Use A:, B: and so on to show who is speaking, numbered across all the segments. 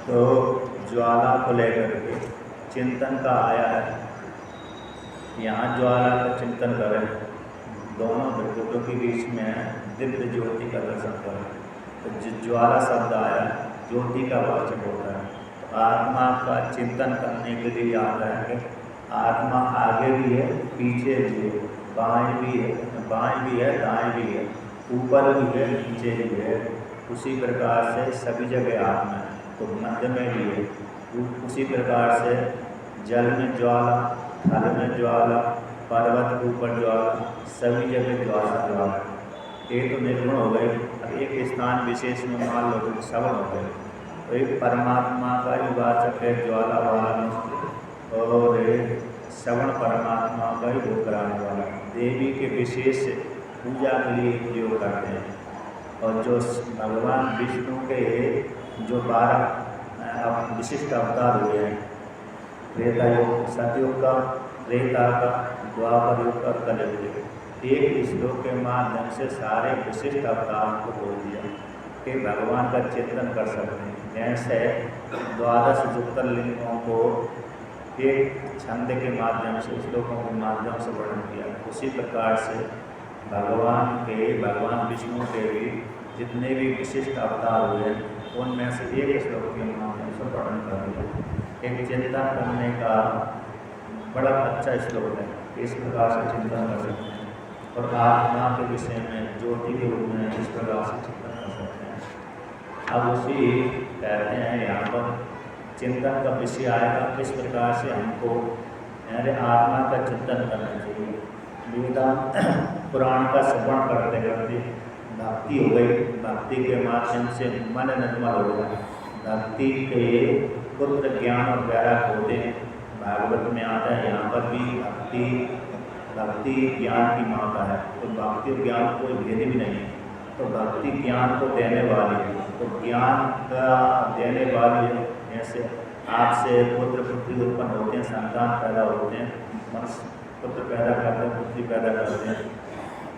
A: तो ज्वाला को लेकर के चिंतन का आया है। यहाँ ज्वाला का चिंतन करें, दोनों भृकुटों के बीच में दिव्य ज्योति का दर्शन करें। तो ज्वाला शब्द आया, ज्योति का वाचक होता है। तो आत्मा का चिंतन करने के लिए आता है कि आत्मा आगे भी है, पीछे भी है, बाएं भी है, दाएं भी है, ऊपर भी है, नीचे भी है। उसी प्रकार से सभी जगह आत्मा है, तो मध्य में भी है। उसी प्रकार से जल में ज्वाला, थल में ज्वाला, पर्वत के ऊपर ज्वाला, सभी जगह ज्वाला। ये तो निर्गुण हो गए। अब एक स्थान विशेष में मान लो तो श्रवण हो गए, तो एक परमात्मा का ही वाचक है ज्वाला वाला, और श्रवण परमात्मा का ही भोग कराने वाला। देवी के विशेष पूजा के लिए प्रयोग करते हैं। और जो भगवान विष्णु के जो 12 विशिष्ट अवतार हुए हैं, त्रेता युग, सतयुग का, त्रेता का, द्वापर युग का, कलयुग, एक श्लोक के माध्यम से सारे विशिष्ट अवतारों को बोल दिया कि भगवान का चिंतन कर सकते हैं। जैसे 12 ज्योतिर्लिंगों को एक छंद के माध्यम से, श्लोकों के माध्यम से वर्णन किया, उसी प्रकार से भगवान विष्णु के भी जितने भी विशिष्ट अवतार हुए हैं उनमें से एक श्लोक के माध्यम से वर्णन कर दिया। एक चिंतन करने का बड़ा अच्छा श्लोक है, इस प्रकार से चिंतन कर सकते हैं। और आत्मा के विषय में ज्योति के रूप में इस प्रकार से चिंतन कर सकते हैं। अब उसी कहते हैं यहाँ पर चिंतन का विषय आएगा, किस प्रकार से हमको आत्मा का चिंतन करना चाहिए। वेदांत पुराण का श्रवण करते करते भक्ति हो गई, भक्ति के माध्यम से मन निर्मल हो गया। भक्ति के पुत्र ज्ञान और वैराग्य होते हैं। भागवत में आता है, यहाँ पर भी भक्ति ज्ञान की माता है। तो भक्ति और ज्ञान कोई भेद भी नहीं है। तो भक्ति ज्ञान को देने वाली है, तो ज्ञान का देने वाली है। जैसे आपसे पुत्र पुत्री उत्पन्न होते हैं, संतान पैदा होते हैं, मनुष्य पुत्र पैदा करते हैं, पुत्री पैदा करते हैं।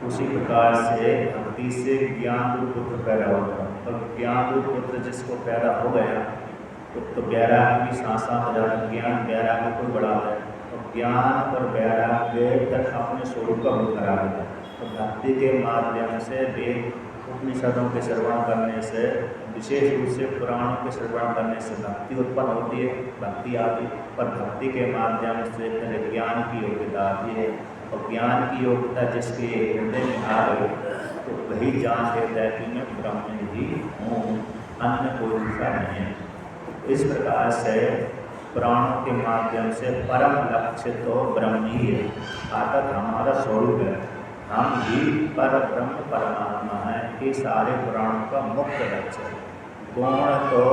A: उसी प्रकार से भक्ति से ज्ञान रूप पुत्र पैदा होता है। तो ज्ञान रूप पुत्र जिसको पैदा हो गया तो वैराग्य भी साथ साथ हो जाता है। ज्ञान वैराग्य को बढ़ाता है, तो ज्ञान और वैराग्य तक अपने स्वरूप का बोध करा देता है। तो भक्ति के माध्यम से वेद उपनिषदों के श्रवण करने से, विशेष रूप से पुराणों के श्रवण करने से भक्ति उत्पन्न होती है, भक्ति आती। पर भक्ति के माध्यम से पहले ज्ञान की योग्यता आती है, और ज्ञान की योग्यता जिसके हृदय में आ गई तो वही जान लेता है कि मैं ब्रह्म ही हूँ, अन्य कोई दूसरा नहीं है। इस प्रकार से पुराणों के माध्यम से परम लक्ष्य तो ब्रह्म ही है, अर्थात हमारा स्वरूप है। हम ही पर ब्रह्म परमात्मा है। ये सारे पुराणों का मुख्य लक्ष्य है। गुण तो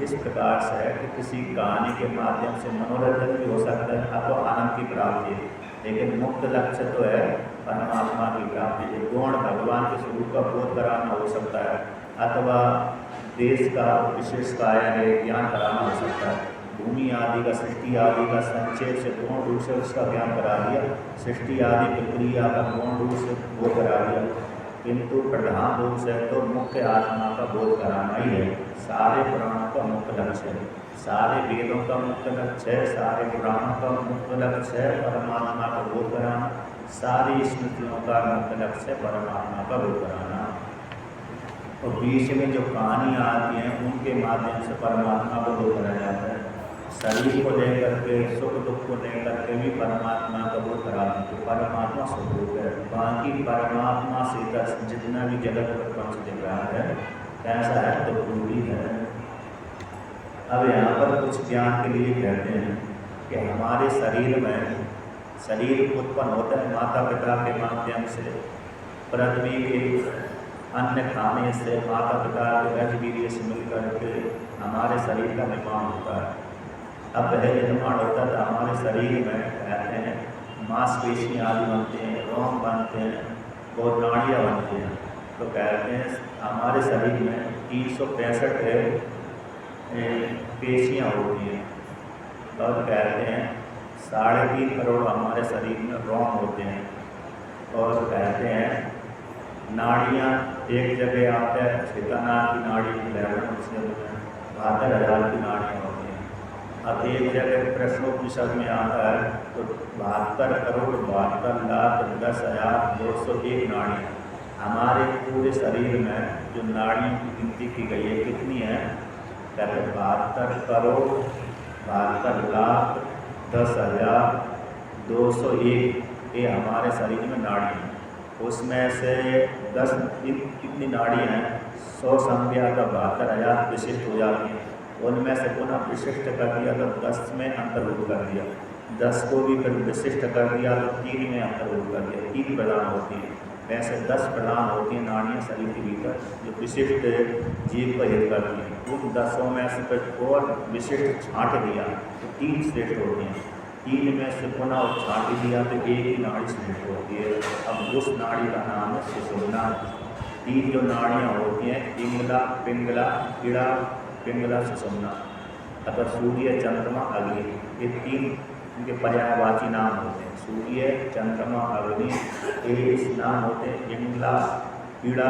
A: इस प्रकार से है कि किसी कहानी के माध्यम से मनोरंजन भी हो सकता है अथवा आनंद की प्राप्ति है, लेकिन मुख्य लक्ष्य तो है परमात्मा की प्राप्ति। गुण भगवान के स्वरूप का बोध कराना हो सकता है, अथवा देश का विशेष कार्य ज्ञान कराना हो सकता है। भूमि आदि का, सृष्टि आदि का संक्षेप से पूर्ण रूप से उसका ज्ञान करा दिया, सृष्टि आदि प्रक्रिया का पूर्ण रूप से बोध करा दिया, किंतु प्रधान रूप से तो मुख्य आत्मा का बोध कराना ही है। सारे पुराणों का मुख्य लक्ष्य है, सारे वेदों का मुख्य लक्ष्य है, सारे पुराणों का मुख्य लक्ष्य है परमात्मा का बोध कराना। सारी स्मृतियों का मुख्य लक्ष्य है परमात्मा का बोध कराना। और बीच में जो कहानियाँ आती हैं उनके माध्यम से परमात्मा को बोध कराया जाता है। शरीर को लेकर के, सुख दुख को लेकर के भी परमात्मा का बोध कराते हैं। तो परमात्मा स्वरूप है, बाकी परमात्मा से जितना भी जगत प्रपंच दिख रहा है कैसा है तो पूरी है। अब यहाँ पर कुछ ज्ञान के लिए कहते हैं कि हमारे शरीर में, शरीर उत्पन्न होता है माता पिता के माध्यम से, पृथ्वी के अन्न खाने से, माता पिता के रजबीर्य से मिलकर के हमारे शरीर का निर्माण होता है। अब पहले निर्माण होता था हमारे शरीर में, कहते हैं मांसपेशियाँ आदि बनते हैं, रोम बनते हैं और नाड़ियाँ बनती हैं। तो कहते हैं हमारे शरीर में 365 पेशियाँ होती हैं, और कहते हैं 3.5 करोड़ हमारे शरीर में रोम होते हैं। और कहते हैं नाड़ियाँ एक जगह आते हैं, सीतानाथ की नाड़ी, 72,000 की नाड़ियाँ होती हैं। अब एक जगह प्रश्नोपनिषद में आता है तो 72,72,10,201 नाड़ियाँ। हमारे पूरे शरीर में जो नाड़ियों की गिनती की गई है कितनी है? कहते 72,10,201 ये हमारे शरीर में नाड़ी है। उसमें से 10 कितनी नाड़ी हैं? 100 संख्या का 72,000 विशिष्ट हो जाती हैं। उनमें से पुनः विशिष्ट कर दिया तो 10 में अंतर्भूत कर दिया, 10 को भी फिर विशिष्ट कर दिया तो 3 में अंतर्भूत कर दिया, 3 प्रदान होती हैं। वैसे 10 प्रदान होती हैं नाड़ियाँ शरीर के भीतर जो विशिष्ट जीव को हित करती हैं। उन 10 में से फिर और विशिष्ट छांट दिया तो 3 श्रेष्ठ होती हैं, 3 में से पुनः छांट दिया तो एक ही नाड़ी श्रेष्ठ होती है। अब उस नाड़ी का नाम है सुषुम्ना। 3 जो नाड़ियाँ होती हैं इंगला, पिंगला, कीड़ा, पिंगला, सुषुम्ना अथवा सूर्य, चंद्रमा, अग्नि, ये 3 इनके पर्यायवाची नाम होते हैं। सूर्य, चंद्रमा, अग्नि ये नाम होते हैं। इंगला, कीड़ा,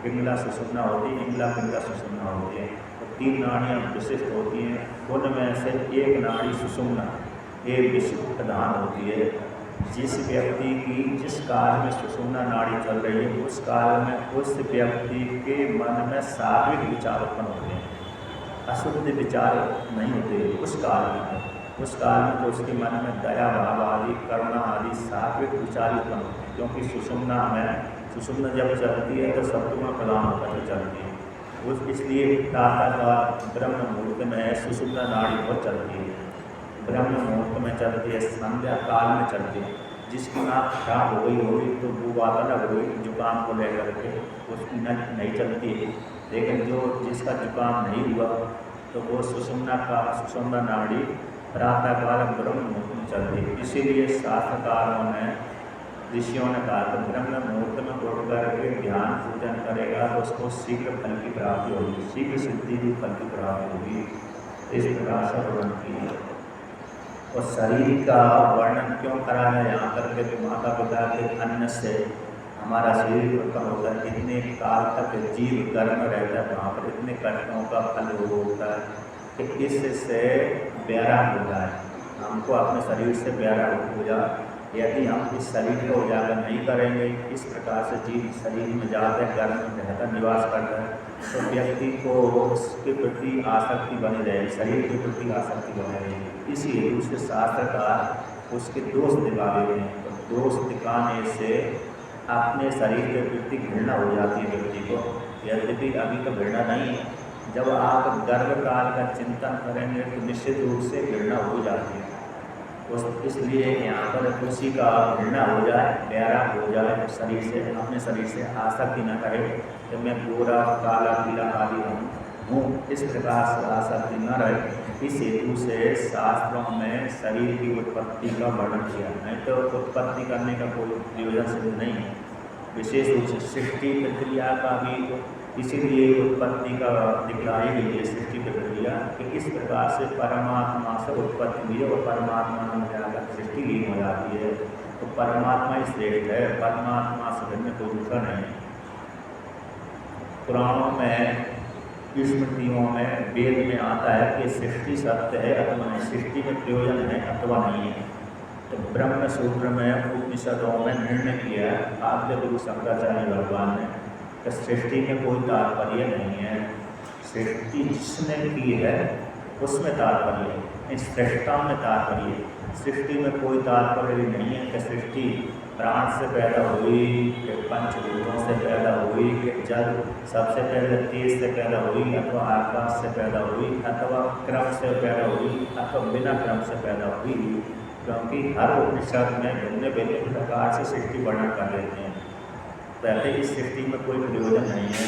A: पिंगला, सुषुम्ना होती है। इंगला, पिंगला, सुषुम्ना होती है। तो 3 नाड़ियाँ विशिष्ट होती हैं। उनमें से एक नाड़ी सुषुम्ना ये विशिष्ट प्रधान होती है। जिस व्यक्ति की जिस काल में सुषुम्ना नाड़ी चल रही है उस काल में उस व्यक्ति के मन में सात्विक विचार उत्पन्न होते हैं, अशुद्ध विचार नहीं होते उस काल में। उस काल में तो उसके मन में दया भाव आदि, करुणा आदि सात्विक विचार उत्पन्न होते हैं। क्योंकि सुषुम्ना जब चलती है तो सत्वगुण प्रदान होकर चलती है। उस इसलिए प्रातःकाल ब्रह्म मुहूर्त में सुषुम्ना नाड़ी बहुत चलती है, ब्रह्म मुहूर्त में चलती है, संध्या काल में चलती है। जिसकी नाक खराब हो गई होगी तो वो बात अलग हुई, जुकाम को लेकर के उसकी नाक नहीं चलती है। लेकिन जिसका जुकाम नहीं हुआ तो वो सुषुम्ना नाड़ी प्रातःकाल ब्रह्म मुहूर्त में चलती है। इसीलिए शास्त्रकारों ने, ऋषियों ने कहा कि ब्रह्म मुहूर्त में उठ करके ध्यान पूजन करेगा तो उसको शीघ्र फल की प्राप्ति होगी, शीघ्र सिद्धि की फल की प्राप्ति होगी। इस प्रकार से वर्णन किया। और शरीर का वर्णन क्यों करा है यहाँ तक के माता पिता के अन्न से हमारा शरीर उत्पन्न होता है। इतने काल तक जीव गर्म रहता है, वहाँ पर इतने कष्टों का फल होता है कि इससे वैराग होता है। हमको अपने शरीर से वैराग हो जाए। यदि हम इस शरीर को उजागर नहीं करेंगे, इस प्रकार से जीव शरीर में जाकर गर्म में रहकर निवास करता है तो व्यक्ति को उसके प्रति आसक्ति बनी रहेगी, शरीर के प्रति आसक्ति बनी रहेगी। इसीलिए उसके शास्त्रकार उसके दोष दिखा देते हैं। तो दोष दिखाने से अपने शरीर के प्रति घृणा हो जाती है व्यक्ति को। यद्यपि अभी तो घृणा नहीं है, जब आप गर्भकाल का चिंतन करेंगे तो निश्चित रूप से घृणा हो जाती है। इसलिए यहाँ पर उसी का घृणा हो जाए, वैराग हो जाए शरीर से, अपने शरीर से आसक्ति न करे कि मैं गोरा, काला, पीला आदि हूँ, इस प्रकार से आसक्ति न रहे। इस हेतु से शास्त्रों में शरीर की उत्पत्ति का वर्णन किया। नहीं तो उत्पत्ति करने का कोई प्रयोजन सिद्ध नहीं है। विशेष रूप से सृष्टि प्रक्रिया का भी इसीलिए उत्पत्ति का दिखलाई गई है। सृष्टि प्रक्रिया कि इस प्रकार से परमात्मा से उत्पत्ति हुई है और परमात्मा में जाकर सृष्टि लीन हो जाती है। तो परमात्मा ही श्रेष्ठ है, परमात्मा से भिन्न कोई दूसरा नहीं। पुराणों में, स्मृतियों में, वेद में आता है कि सृष्टि सत्य है अथवा नहीं, सृष्टि में प्रयोजन है अथवा नहीं है। तो ब्रह्म सूत्र में, उपनिषदों में निर्णय किया है आद्य गुरु शंकराचार्य भगवान ने कि सृष्टि में कोई तात्पर्य नहीं है। सृष्टि जिसने की है उसमें तात्पर्य है, सृष्टा में तात्पर्य है। सृष्टि में कोई तात्पर्य नहीं है कि सृष्टि प्राण से पैदा हुई, कि पंचभूतों से पैदा हुई, कि जल सबसे पहले तेज से पैदा हुई अथवा आकाश से पैदा हुई अथवा क्रम से पैदा हुई अथवा बिना क्रम से पैदा हुई। क्योंकि हर उपनिषद में भिन्न भिन्न प्रकार से सृष्टि वर्णन कर देते हैं। पहले इस सृष्टि में कोई प्रयोजन नहीं है।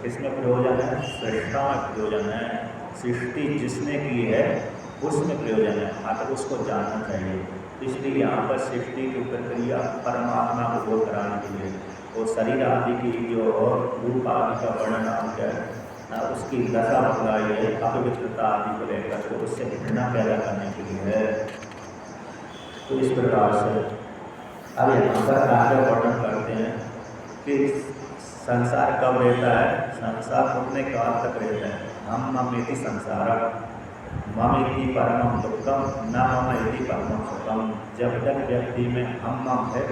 A: इसमें प्रयोजन है, सृष्टा में प्रयोजन है। सृष्टि जिसने की है उसमें प्रयोजन है, आप उसको जानना चाहिए। इसलिए यहाँ पर सृष्टि की प्रक्रिया परमात्मा को बोध कराने के लिए और शरीर आदि की जो रूप आदि का वर्णन है उसकी दशा बतलाई है, अपवित्रता आदि को लेकर तो उससे घृणा पैदा करने के लिए है। तो इस प्रकार से अब यहाँ पर आगे वर्णन करते हैं कि संसार कब रहता है। संसार उतने काल तक रहता है हम मम इति संसारः, मम इति परमं दुःखम न मम इति परमं सुखम। जब तक व्यक्ति में हम मम है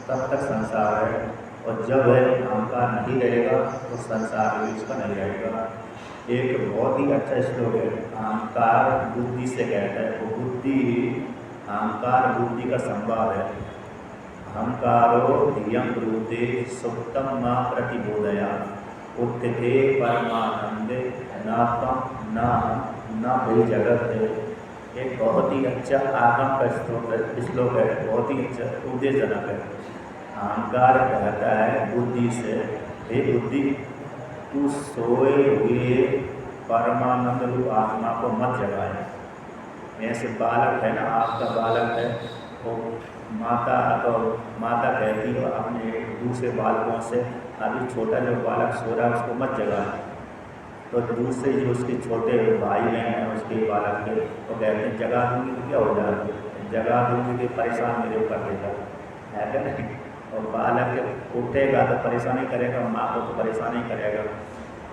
A: तब तक संसार है, और जब है अहंकार नहीं रहेगा तो संसार भी उसका नहीं रहेगा। एक बहुत ही अच्छा श्लोक है, अहंकार बुद्धि से कहता है, वो बुद्धि अहंकार बुद्धि का संवाद है। अहंकारो धियं ब्रूते सुप्तम न प्रतिबोधया उत्थिते परमानंदे न तम न भूल जगत। एक बहुत ही अच्छा आगम का श्लोक है, बहुत ही अच्छा उपदेशजनक है। अहंकार कहता है बुद्धि से, हे बुद्धि तू सोए हुए परमानंद रूप आत्मा को मत जगाए। ऐसे बालक है ना, आपका बालक है, वो माता कहती है अपने दूसरे बालकों से, अभी छोटा जो बालक सो रहा है उसको मत जगाए। तो दूसरे जो उसके छोटे भाई बहन हैं उसके बालक के, वो कहते हैं जगा दूंगी तो क्या हो जाएगा, जगा दूंगी तो परेशान मेरे ऊपर देगा, है क्या नहीं। और बालक उठेगा तो परेशानी करेगा, माँ को तो परेशानी करेगा,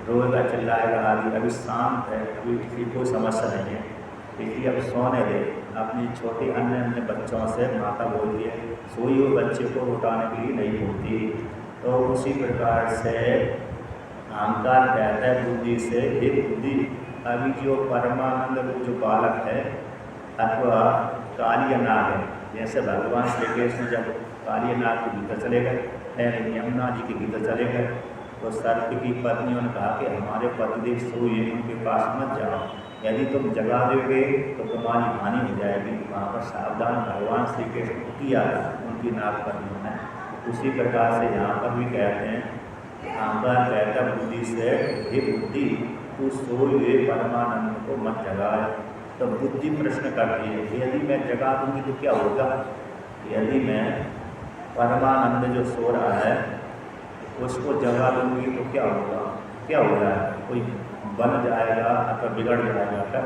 A: रोएगा चिल्लाएगा आदि। अभी शांत है, अभी किसी कोई समस्या नहीं है, इसलिए अब सोने दे। अपनी छोटी अन्य बच्चों से माता बोलती है, सोई हुए बच्चे को उठाने के लिए नहीं बोलती। तो उसी प्रकार से अहंकार कहता है बुद्धि से, हे बुद्धि अभी जो परमानंद रूप जो बालक है अथवा कालिया नाग है, जैसे भगवान श्री कृष्ण जब कालिया नाग के भीतर चले गए, यमुना जी के भीतर चले गए, तो सर्प की पत्नियों ने कहा कि हमारे पतिदेव सोए, उनके पास मत जाओ, यदि तुम जगा दोगे तो तुम्हारी हानि हो जाएगी। वहाँ पर सावधान भगवान श्री कृष्ण को किया था उनकी नाग पत्नियों ने। उसी प्रकार से यहाँ पर भी कहते हैं, अहंकार कहता बुद्धि से, हे बुद्धि तू सोए हुए परमानंद को मत जगाए। तो बुद्धि प्रश्न करती है, यदि मैं जगा दूंगी तो क्या होगा, यदि मैं परमानंद जो सो रहा है उसको जगा दूंगी तो क्या होगा, क्या हो रहा है, कोई बन जाएगा अथवा बिगड़ जाएगा क्या।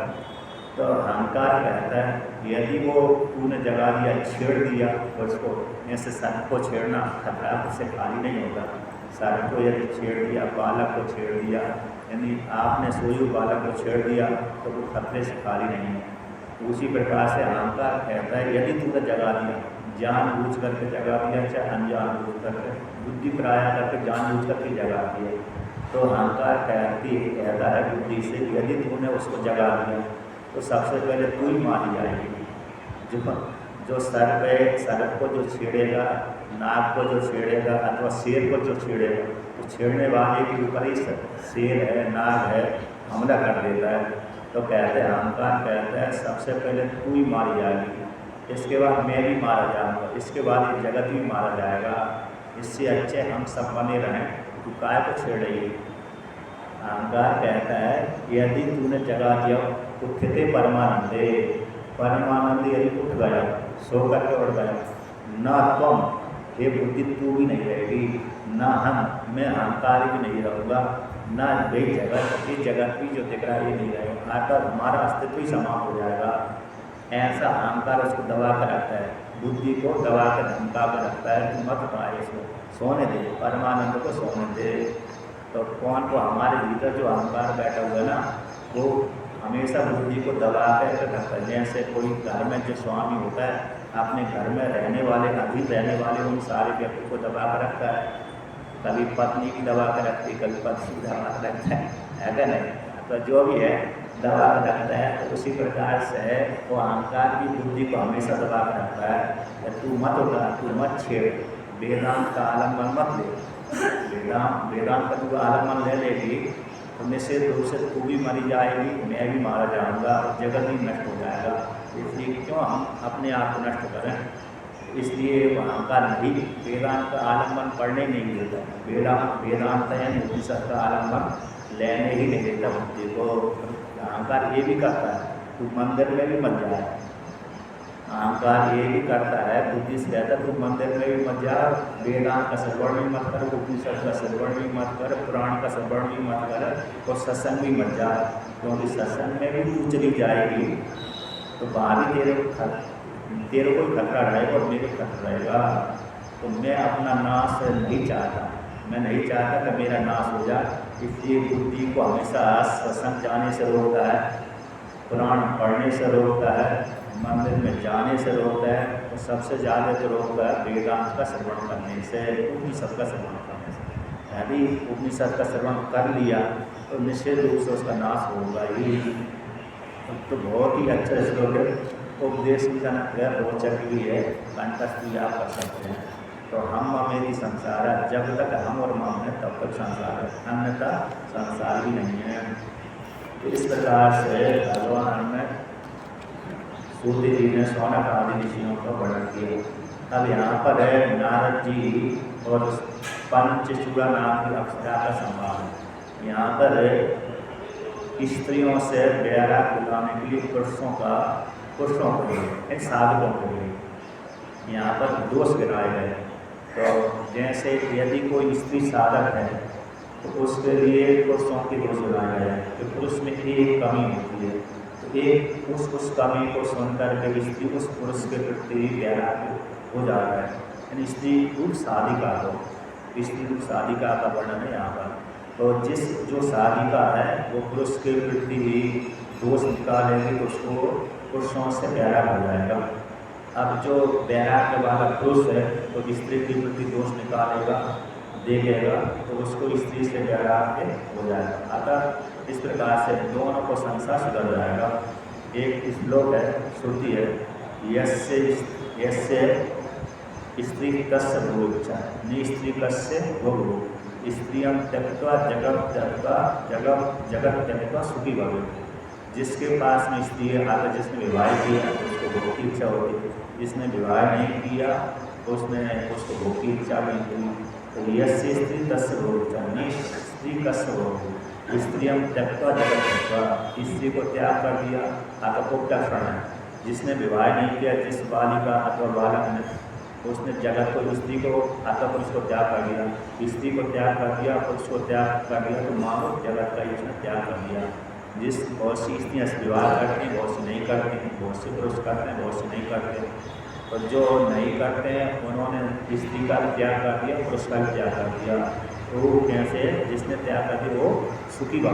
A: तो अहंकार कहता है यदि वो तूने जगा दिया, छेड़ दिया उसको, ऐसे सर्प को छेड़ना खतरा से खाली नहीं होगा। सर्प को यदि छेड़ दिया, बालक को छेड़ दिया, यानी आपने सोई बालक को छेड़ दिया तो वो खतरे से खाली नहीं है। तो उसी प्रकार से अहंकार कहता है यदि तूने जगा दिया, जानबूझ करके जगा दिया चाहे अनजान बूझ करके, बुद्धि पराया करके जानबूझ करके जगा दिया, तो अहंकार कहता है बुद्धि से, यदि तूने उसको जगा दिया तो सबसे पहले तू ही मारी जाएगी। जो सर्प को जो छेड़ेगा, नाग को जो छेड़ेगा अथवा शेर को जो छेड़ेगा, तो छेड़ने वाले के ऊपर ही शेर है, नाग है, हमला कर देता है। तो कहते हैं अहंकार कहता है सबसे पहले तू ही मारी जाएगी, इसके बाद मैं भी मारा जाऊँगा, इसके बाद ये जगत भी मारा जाएगा। इससे अच्छे हम सब बने रहें, तू काय को छेड़ रही है। अहंकार कहता है यदि तूने जगा दिया, उठते परमानंदे, परमानंद यदि उठ गया, सो करके उठ गया, न तुम हे बुद्धि तू भी नहीं रहेगी, न हम मैं अहंकार भी नहीं रहूँगा, न वे जगत, ये जगत भी जो दिख रहा है ये नहीं रहेगा, आकर हमारा अस्तित्व ही समाप्त हो जाएगा। ऐसा अहंकार उसको दबा कर रखता है, बुद्धि को दबा कर धमका कर रखता है कि मत पाए इसको, सोने दे, परमानंद को सोने दे। तो कौन को हमारे भीतर जो अहंकार बैठा हुआ है ना, वो हमेशा बुद्धि को दबा कर रखता है। जैसे कोई घर में जो स्वामी होता है, अपने घर में रहने वाले, अधीन रहने वाले उन सारे व्यक्ति को दबा कर रखता है, कभी पत्नी की दबा कर रखती है, कभी पत्नी दबा कर रखता है, ऐसा नहीं। तो जो भी है दबा कर रखता है, तो उसी प्रकार से है वो अहंकार की बुद्धि को हमेशा दबा कर रखता है। तू मत उठा, तू मत छेड़, वेदांत का आलम्बन मत ले, वेदांत का तू आलम्बन ले लेगी तो निश्चित रूप से तू भी मरी जाएगी, मैं भी मारा जाऊँगा, जगत भी नष्ट हो जाएगा। इसलिए क्यों हम अपने आप को नष्ट करें, इसलिए वहाँ का नहीं, वेदांत का आलम्बन पढ़ने नहीं देता, वेदांत यानी उपनिषद का आलम्बन लेने ही नहीं देता बुद्धि को। अहंकार ये भी करता है, तू मंदिर में भी मत जाए, अहंकार ये भी करता है, बुद्धि से कहता है तू मंदिर में भी मत जा, वेदांत का श्रवण भी मत कर, उपनिषद का श्रवण भी मत कर, पुराण का श्रवण भी मत कर, और सत्संग भी मत जा, क्योंकि सत्संग में भी तू चली जाएगी तो वहाँ भी तेरे को खतरा रहेगा और मेरे खतरा रहेगा। तो मैं अपना नाश नहीं चाहता, मैं नहीं चाहता कि मेरा नाश हो जाए, इसलिए बुद्धि को हमेशा सत्संग जाने से रोकता है, पुराण पढ़ने से रोकता है, मंदिर में जाने से रोकता है, और सबसे ज़्यादा तो रोकता है वेदांत का श्रवण करने से, उपनिषद का श्रवण करने से। यदि उपनिषद का श्रवण कर लिया तो निश्चित रूप से उसका नाश होगा ही। तो बहुत ही अच्छा श्लोक है, उपदेश भी जनक है, रोचक भी है, कंठस्थ भी आप कर सकते हैं। तो हम ममेति संसार है, जब तक हम और मम है तब तक संसार है, अन्यथा संसार भी नहीं है। तो इस प्रकार से भगवान ने सूत जी ने शौनक आदि ऋषियों का वर्णन किया। अब यहाँ पर है नारद जी और पंचचूड़ा नाम की अप्सरा का संवाद। यहाँ पर स्त्रियों से बैराग दिलाने के लिए पुरुषों को लिए साधकों को लिए यहाँ पर दोष गिनाए गए। तो जैसे यदि कोई स्त्री साधक है तो उसके लिए पुरुषों की दोष गिनाए गए हैं कि पुरुष में एक कमी होती है, तो एक उस कमी को सुनकर के स्त्री उस पुरुष के प्रति बैराग हो जाता है। यानी स्त्री रूप साधिका को, स्त्री रूप साधिका का वर्णन है यहाँ पर। तो जो साधिका है वो पुरुष के प्रति ही दोष निकालेगी तो उसको पुरुषों से बैराग हो जाएगा। अब जो बैराग वाला पुरुष है तो स्त्री के प्रति दोष निकालेगा, देखेगा, तो उसको स्त्री से बैराग हो जाएगा। अतः इस प्रकार से दोनों को संसार सुधर जाएगा। एक श्लोक है, श्रुति है, यस्य स्त्री कस्य भोगोच्चा निस्त्री कस्य भोगो स्त्रियं त्यक्त्वा जगत त्यक्त्वा सुखी भवेत्। जिसके पास में स्त्री है, अगर जिसने विवाह किया उसको भोग की इच्छा होती है, जिसने विवाह नहीं किया उसको भोग की इच्छा नहीं हुई। तो यस्य स्त्री तस्य भोगोच्चा निस्त्री कस्य भोगो स्त्रियं त्यक्त्वा जगत त्यक्त्वा, स्त्री को त्याग कर दिया अतः उपलक्षण है। जिसने विवाह नहीं किया, जिस बालिका अथवा बालक ने उसने जगत को स्त्री को अथवा पुरुष को त्याग कर दिया, स्त्री को त्याग कर दिया, पुरुष को त्याग कर दिया, तो मानो जगत का उसने त्याग कर दिया। जिस बहुत सी स्त्रियाँ विवाह करती हैं, बहुत सी नहीं करती हैं, बहुत से पुरुष करते हैं, बहुत से नहीं करते। और जो नहीं करते हैं उन्होंने स्त्री का त्याग कर दिया, पुरुष का त्याग कर दिया। तो वो कैसे, जिसने त्याग कर दिया वो सुखी हो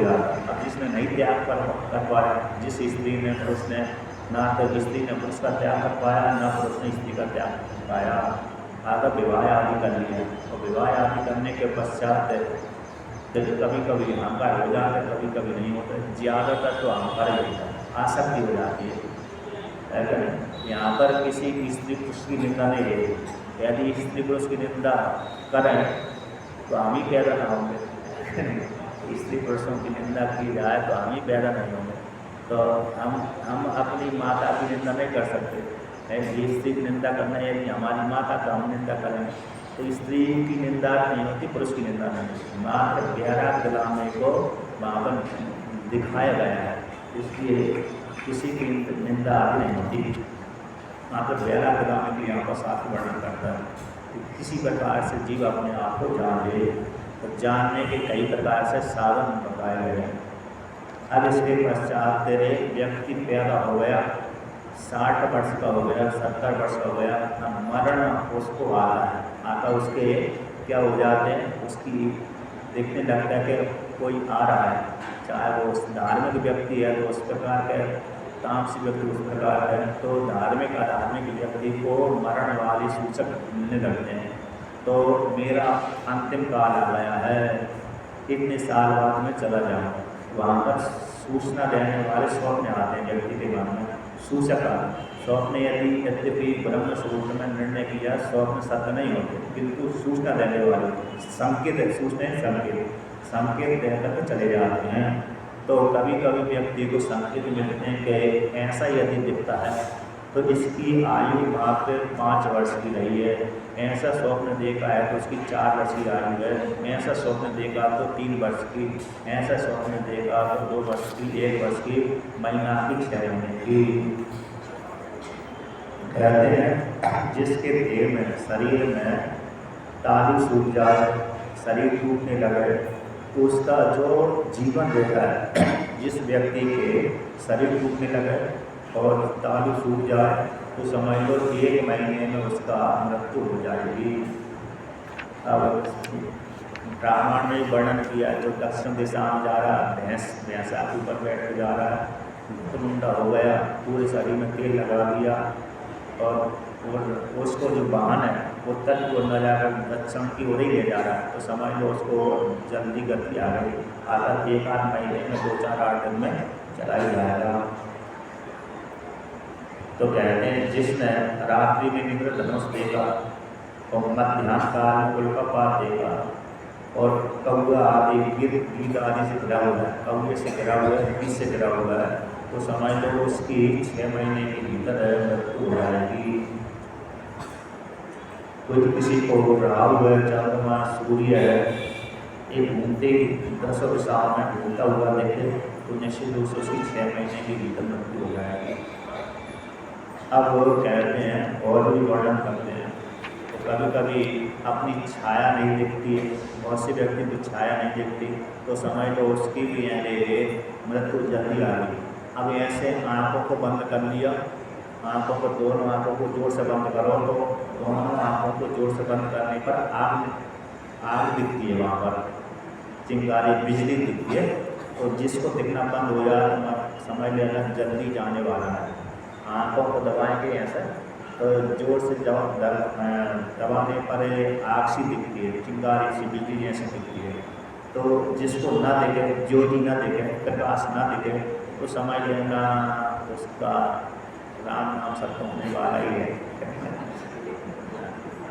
A: जाता। अब जिसने नहीं त्याग कर पाया, जिस स्त्री ने पुरुष ने ना तो स्त्री ने पुरुष का त्याग कर पाया, ना पुरुष ने स्त्री का त्याग कर पाया, आकर विवाह आदि कर लिया। और विवाह आदि करने के पश्चात जैसे कभी कभी अहंकार हो जाता है, कभी कभी नहीं होता है। ज़्यादातर तो अहंकार ही होता है, आसक्ति हो जाती है क्या नहीं। यहाँ पर किसी की स्त्री पुरुष की निंदा नहीं है। यदि स्त्री पुरुष की निंदा करें तो हम ही पैदा ना होंगे। स्त्री पुरुषों की निंदा की जाए तो हम ही पैदा नहीं होंगे। तो हम अपनी माता की निंदा नहीं कर सकते। स्त्री की निंदा करना है, यदि हमारी माता का हम निंदा करेंगे तो स्त्री की निंदा नहीं होती, पुरुष की निंदा नहीं होती। मात्र बैराग दिलाने को वहाँ पर दिखाया गया है, इसलिए किसी की निंदा नहीं होती। मात्र बैराग दिलाने के यहाँ पर साथ वर्णन करता है। किसी प्रकार से जीव अपने आप को जान ले, तो जानने के कई प्रकार से साधन बताए गए हैं। अब इसके पश्चात व्यक्ति पैदा हो गया, 60 वर्ष का हो गया, 70 वर्ष का हो गया, मरण उसको आता उसके क्या हो जाते हैं, उसकी देखने लगता है कि कोई आ रहा है, चाहे वो धार्मिक व्यक्ति है तो उस प्रकार के, तामसिक व्यक्ति उस प्रकार है। तो धार्मिक अधार्मिक व्यक्ति को मरण वाले सूचक मिलने लगते हैं। तो मेरा अंतिम काल आ गया है, इतने साल बाद में चला जाऊँ। वहाँ पर सूचना देने वाले स्वप्न आते हैं व्यक्ति के मन में, सूचक स्वप्न। यद्यपि ब्रह्म स्वरूप में निर्णय किया, स्वप्न सत्य नहीं होते, किंतु सूचना देने वाले संकेत है, सूचना संकेत देकर चले जाते हैं। तो कभी कभी व्यक्ति को संकेत मिलते हैं कि ऐसा यदि दिखता है तो इसकी आयु मात्र 5 वर्ष की रही है, ऐसा स्वप्न देखा है तो उसकी 4 वर्ष की आयु है, ऐसा स्वप्न देखा तो 3 वर्ष की, ऐसा स्वप्न देखा तो 2 वर्ष की, 1 वर्ष की, महीना की, 6 महीने की। कहते हैं जिसके देह में, शरीर में तालु सूख जाए, शरीर टूटने लगे, तो उसका जो जीवन रहता है, जिस व्यक्ति के शरीर टूटने लगे और तालु सूख जाए तो समझ लो 1 महीने में उसका मृत्यु हो जाएगी। अब रामायण में वर्णन किया, जो दक्षिण दिशा में जा रहा है, भैंसा के ऊपर बैठ कर जा रहा है, मुंडा हो गया, पूरे शरीर में तेल लगा दिया, और उसको जो वाहन है वो तट को न जाकर दक्षिण की ओर ही ले जा रहा है, तो समझ लो उसको जल्दी गति आ गई, आधा 1-8 महीने में 2-4-8 दिन में चला ही जाएगा। तो कहते हैं जिसने रात्रि में निग्रह धनुष देखा और मध्याह्न काल में उल्कापात देखा और कौआ आदि गीत आदि से घिरा हुआ है, कौए से घिरा हुआ है, गीत से घिरा हुआ है, तो समझ लो उसकी 6 महीने के भीतर मृत्यु हो जाएगी। कोई किसी को राहु है, चंद्रमा, सूर्य है, एक घूमते 10 साल में घूमता हुआ देखे तो निश्चित रूप से उसकी 6 महीने के भीतर मृत्यु हो जाएगी। अब वो कहते हैं और भी वर्णन करते हैं, तो कभी कभी अपनी छाया नहीं दिखती है, बहुत से व्यक्ति की छाया नहीं दिखती, तो समझ लो उसकी भी मृत्यु जल्दी आ गई। अब ऐसे आँखों को बंद कर लिया, आँखों को, दोनों आँखों को जोर से बंद करो, तो दोनों आँखों को जोर से बंद करने पर आग दिखती है, वहाँ पर चिंगारी बिजली दिखती है, तो जिसको दिखना बंद हो जाए तो समझ लेना जल्दी जाने वाला है। आँखों को दबाएंगे ऐसा, तो जोर से दबाने पर आग सी दिखती है, चिंगारी सी बिजली ऐसी दिखती है, तो जिसको ना देखे, ज्योति ना देखे, प्रकाश ना दिखे, तो समझ लेना उसका राम नाम सत्य होने वाला ही है।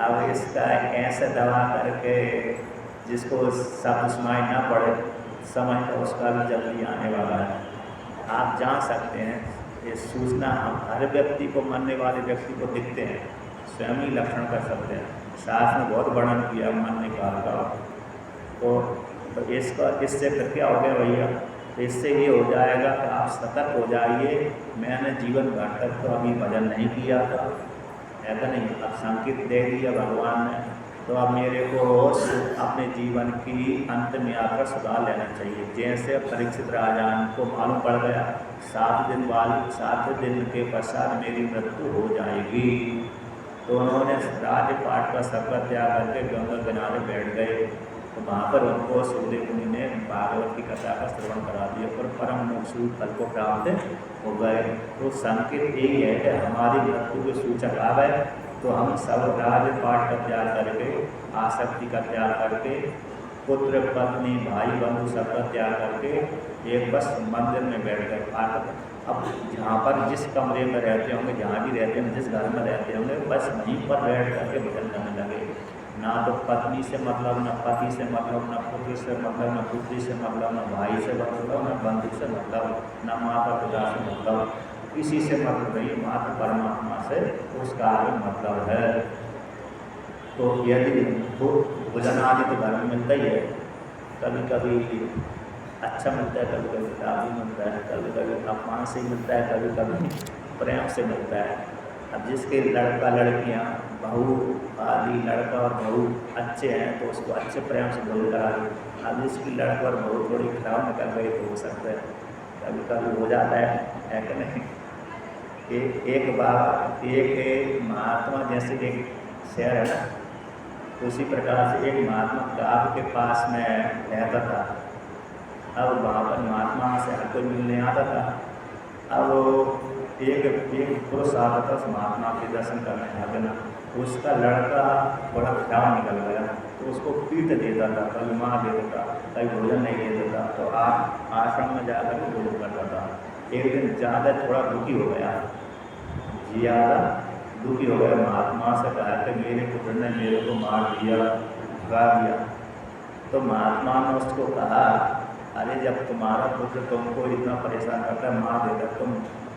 A: अब इसका ऐसे दबा करके जिसको शब्द सुनाई ना पड़े, समझ तो उसका भी जल्दी आने वाला है। आप जान सकते हैं ये सूचना हम हर व्यक्ति को, मानने वाले व्यक्ति को दिखते हैं, स्वयं ही लक्षण कर सकते हैं। शास्त्र में बहुत वर्णन किया मानने का, तो इससे फिर क्या हो गया भैया, इससे ये हो जाएगा कि आप सतर्क हो जाइए। मैंने जीवन भर तक तो अभी भजन नहीं किया था, ऐसा नहीं, अब संकेत दे दिया भगवान ने, तो अब मेरे को अपने जीवन की अंत में आकर सुधार लेना चाहिए। जैसे परीक्षित राजा को मालूम पड़ गया 7 दिन के पश्चात मेरी मृत्यु हो जाएगी, तो उन्होंने राजपाट का सफर त्याग करके गंगा किनारे बैठ गए, तो वहाँ पर उनको सुखदेव मुनि ने भागवत की कथा का श्रवण करा दिया और परम मोक्ष फल को प्राप्त हो गए। तो संकेत यही है कि हमारी मृत्यु के सूचक आ गए, तो हम सब राजपाट का त्याग करके, आसक्ति का त्याग करके, पुत्र पत्नी भाई बंधु सब का त्याग करके एक बस मंदिर में बैठ गए। अब जहाँ पर जिस कमरे में रहते होंगे, जहाँ भी रहते होंगे, जिस घर में रहते होंगे, बस वहीं पर बैठ करके भजन करने लगे। ना तो पत्नी से मतलब, न पति से मतलब, न पुत्र से मतलब, न पुत्री से मतलब, न भाई से मतलब, न बंधु से मतलब, न माता पिता से मतलब, किसी से मतलब नहीं, मात्र परमात्मा से उसका आगे मतलब है। तो यदि तो भोजन आदि तो घर में मिलता ही है, कभी कभी अच्छा मिलता है, कभी कभी खराब भी मिलता है, कभी कभी अपमान से मिलता है, कभी कभी प्रेम से मिलता है। अब जिसके लड़का लड़कियाँ बहू आदि, लड़का और बहू अच्छे हैं तो उसको अच्छे प्रेम से भोजन करा दी। अब जिसकी लड़का और बहू थोड़ी खराब निकल गई तो हो सकता है कभी कभी हो जाता है कि नहीं। एक बाबा, एक महात्मा, जैसे एक शहर है ना, उसी प्रकार से एक महात्मा गाँव के पास में रहता था। अब वहाँ पर महात्मा से हर कोई मिलने आता था। अब एक पुरुष आता था उस महात्मा के दर्शन करने आते ना, उसका लड़का बड़ा खराब निकल गया, तो उसको पीट देता था, कभी मार देता था, कभी भोजन नहीं देता था, तो आश्रम में जाकर के भोजन करता था। एक दिन ज़्यादा थोड़ा दुखी हो गया, ज़्यादा दुखी हो गया, महात्मा से कहा कि मेरे पुत्र ने मेरे को मार दिया, भगा दिया। तो महात्मा ने उसको कहा, अरे जब तुम्हारा पुत्र तुमको इतना परेशान करता है, मार देता, तुम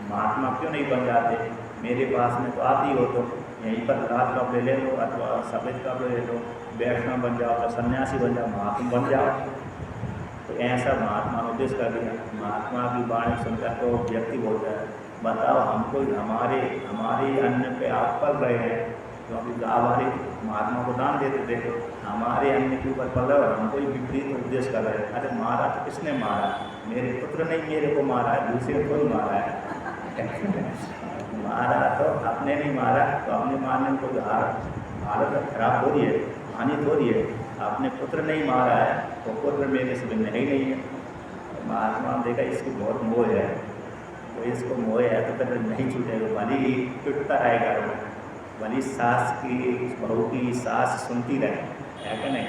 A: महात्मा क्यों नहीं बन जाते? मेरे पास में तो आती हो, तो यहीं पर लाल कपड़े ले लो अथवा सफ़ेद कपड़े ले लो, वैष्णव बन जाओ, तो सन्यासी बन जाओ, महात्मा बन जाओ। तो ऐसा महात्मा ने उद्देश्य कर दिया। महात्मा की वाणी सुनकर तो व्यक्ति बोलता है, बताओ हमको हमारे अन्न पे आप पल रहे हैं, क्योंकि हमारे महात्मा को दान देते थे, हमारे अन्न के ऊपर पल रहे और हमको विपरीत उद्देश्य कर रहे हैं। अरे मारा तो किसने मारा? मेरे पुत्र ने मेरे को मारा है, दूसरे को ही मारा है। मारा तो अपने नहीं मारा, तो अपने मारने को हालत खराब हो रही है, हानि हो रही है। आपने पुत्र नहीं मारा है, वो पुत्र मेरे से भिन्न ही नहीं है। महात्मा ने देखा इसको बहुत मोह है, तो इसको मोह है तो फिर नहीं छूटेगा, भली ही टूटता रहेगा, भली सास की बहू की सास सुनती रहे, है कि नहीं।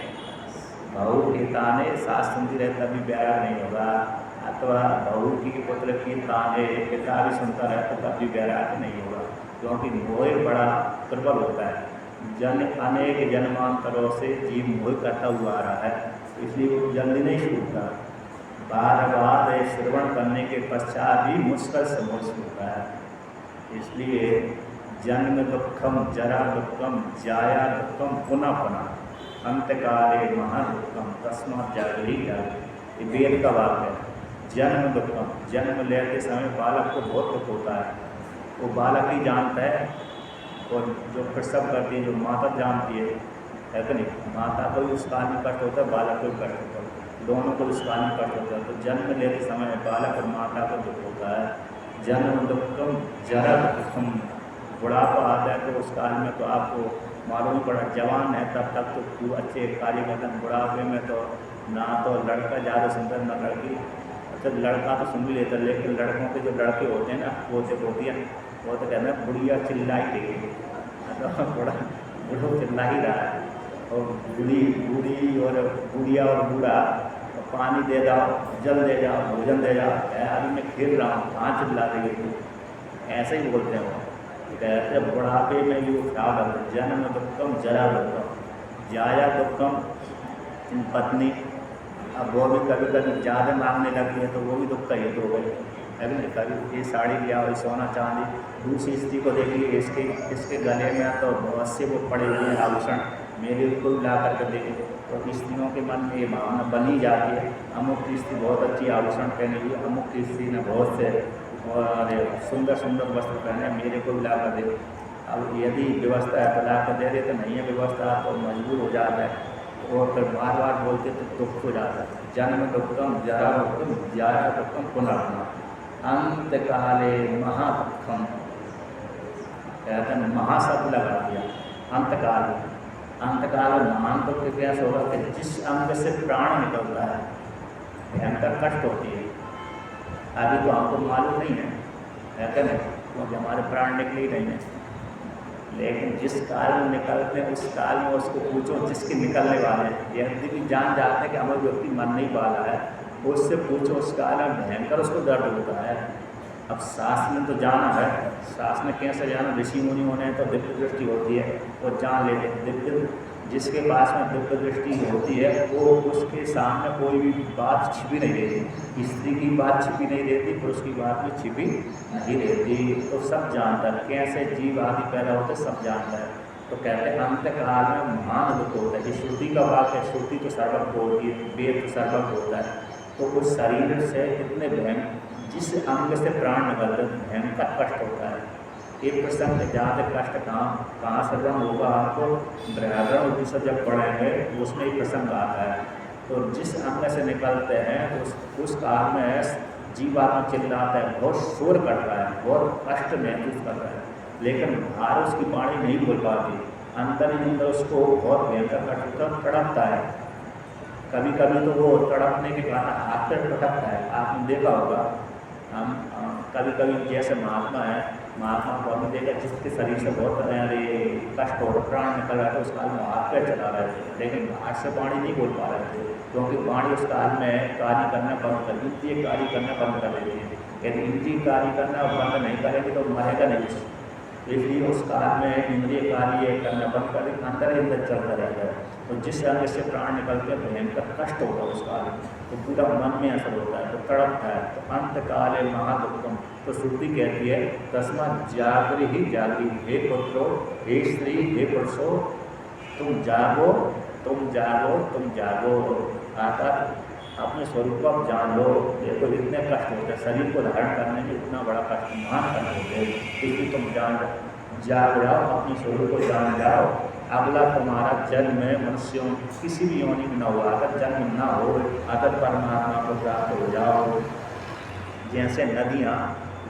A: बहू के ताने सास सुनती रहे तभी प्यार नहीं होगा, अथवा बहू की पुत्र की ताने पिता भी सुनता रहे तो तभी प्यार नहीं होगा, क्योंकि मोह बड़ा प्रबल होता है। जन अनेक जन्मांतरों से जीव मोह करता हुआ आ रहा है, इसलिए वो जल्दी नहीं छूटता। बार बार श्रवण करने के पश्चात भी मुश्किल से मोह छूटता है। इसलिए जन्म दुखम जरा दुखम जाया दुखम पुनः पुनः अंतकाले महादुखम तस्मात् जागृहि जागृहि, ये वेद का वाक्य है। जन्म दुखम, जन्म लेते समय बालक को बहुत दुख होता है, वो बालक ही जानता है, और जो प्रसव करती है जो माता जानती है कि नहीं। माता को भी उस काल में कष्ट होता है, बालक को भी कष्ट होता है, दोनों को उस काल में कष्ट होता है। तो जन्म लेते समय बालक और माता को दुख होता है। जन्म दुखम जरा दुखम, बुढ़ापा आता है तो उस काल में तो आपको मालूम पड़ा, जवान है तब तक तो खूब अच्छे कार्य करते हैं, बुढ़ापे में तो ना तो लड़का ज़्यादा सुंदर ना लड़की। अच्छा लड़का तो सुन भी लेता, लेकिन लड़कों के जो लड़के होते हैं ना, वो जब होती है वो तो कहते हैं बुढ़िया चिल्ला ही देगी, तो बूढ़ो चिल्ला ही रहा है, और बूढ़ी और बुढ़िया और बूढ़ा पानी दे जाओ, जल दे जाओ, भोजन दे जाओ, अभी मैं खेल रहा हूँ कहाँ चिल्ला देगी, ऐसे ही बोलते हैं वो। कहते बुढ़ापे में भी वो ख्याल रखते, जन्म दुखम जरा दुखम जाया दुखम। पत्नी अब वो भी कभी कभी ज़्यादा मांगने लगती है तो वो भी दुख का ही हो गई, है कि नहीं। कभी ये साड़ी लिया और सोना चांदी, दूसरी स्त्री को देखिए इसके गले में तो बहुत से वो पड़े हुए हैं आभूषण, मेरे को ला करके देखे, तो स्त्रियों के मन में ये भावना बनी जाती है, अमुक की स्त्री बहुत अच्छी आभूषण पहनी हुई, अमुक की स्त्री ने बहुत से और सुंदर सुंदर वस्त्र पहने, मेरे को ला कर दे। अब यदि व्यवस्था है तो ला कर दे रहे, तो नहीं है व्यवस्था तो मजबूर हो जाता है, और फिर बार बार बोलते तो दुख हो जाता है। जन्म दुखम जरा दुखम जाया दुखम पुनः पुनः अंतकाले महादुखम, कहते हैं महाशब्द लगा दिया अंतकाल। अंतकाल महान दुख कैसे होगा कि जिस अंग से प्राण निकलता है भयंकर कष्ट होती है। अभी तो हमको मालूम नहीं है कि नहीं, क्योंकि हमारे प्राण निकले ही नहीं है, लेकिन जिस काल में निकलते हैं उस काल में उसको पूछो जिसके निकलने वाले हैं, यदि भी जान जाते हैं कि हमारे व्यक्ति मर नहीं वाला है, उससे पूछो उस काल में भयंकर उसको दर्द होता है। अब सास ने तो जाना है, सास ने कैसे जाना, ऋषि मुनि होने तो दिव्य दृष्टि होती है, वो जान लेते हैं। दिव्य जिसके पास में दिव्य दृष्टि होती है वो उसके सामने कोई भी बात छिपी नहीं रहती, स्त्री की बात छिपी नहीं रहती, पुरुष की बात भी छिपी नहीं रहती, तो सब जानता है कैसे जीव आदि पैदा होते सब जानता है। तो कहते हैं अंतकाल में महान दुख होता है। ये श्रुति का वाक्य है, श्रुति तो सर्वज्ञ होती है, वेद तो सर्वज्ञ होता है। तो उस शरीर से इतने जिस अंग से प्राण निकलते भयंकर कष्ट होता है। एक प्रसंग ज़्यादा कष्ट कहाँ से रंग होगा आपको व्याकरण उपनिषद जब पढ़ेंगे उसमें एक प्रसंग आता है। तो जिस अंग से निकलते हैं उस काल में जीवात्मा चिल्लाता है, बहुत शोर कर रहा है, बहुत कष्ट महसूस कर रहा है, लेकिन बाहर उसकी वाणी नहीं बोल पाती, अंतर ही अंदर उसको बहुत भयंकर कष्ट होता, तड़पता है। कभी कभी तो वो तड़पने के कारण हाथ पर पटकता है, आपने देखा होगा। हम कभी कभी जैसे महात्मा है, महात्मा को हमने देखा जिसके शरीर से बहुत कष्ट हो प्राण निकल रहा था, उस काल में हाथ पैर चला रहे थे, लेकिन हाथ से वाणी नहीं बोल पा रहे थे, क्योंकि वाणी उस काल में कार्य करना बंद कर देती है, कार्य करना बंद कर देती है। यदि इंद्रिय कार्य करना बंद नहीं करेंगे तो मरेगा नहीं, इसलिए उस काल में इंद्रिय कार्य करना बंद कर दें, अंदर अंदर चलता रहता है। तो जिस अंग से प्राण निकलते हैं भयंकर कष्ट होता है उस काल में, तो पूरा मन में असर होता है, तो तड़पता है। तो अंत काले महादुखम, तो श्रुति कहती है तस्मात् जागृहि जागृहि, हे पुत्रो, हे स्त्री, हे पुरुषो, तुम जागो तुम जागो तुम जागो, आकर अपने स्वरूप को आप जान लो। ये तो इतने कष्ट होते हैं, शरीर को धारण करने में इतना बड़ा कष्ट महान कष्ट होते हैं, इसलिए तुम जाग जाओ, अपने स्वरूप को जान जाओ। अगला तुम्हारा जन्म मनुष्यों किसी भी योनि में न हो, अगर जन्म न हो अगर परमात्मा को प्राप्त हो जाओ। जैसे नदियाँ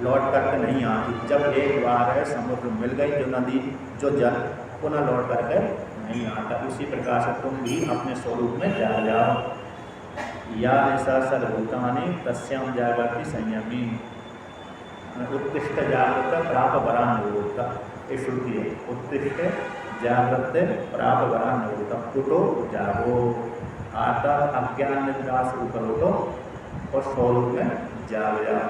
A: लौट करके नहीं आती, जब एक बार है समुद्र मिल गई जो नदी जो जल पुनः लौट करके नहीं आता, उसी प्रकार से तुम भी अपने स्वरूप में जाग जाओ। या निशा सर्वभूतानि तस्याम जागृति संयमी उत्तिष्ठ जागृत प्राप वरा निवृत्ता। ये श्रुति है, उत्तिष्ठ जागृत प्राप वरा निवृत्ता। उठो जागो, आता अज्ञान निद्रा से ऊपर उठो और स्वरूप में जाग जाओ।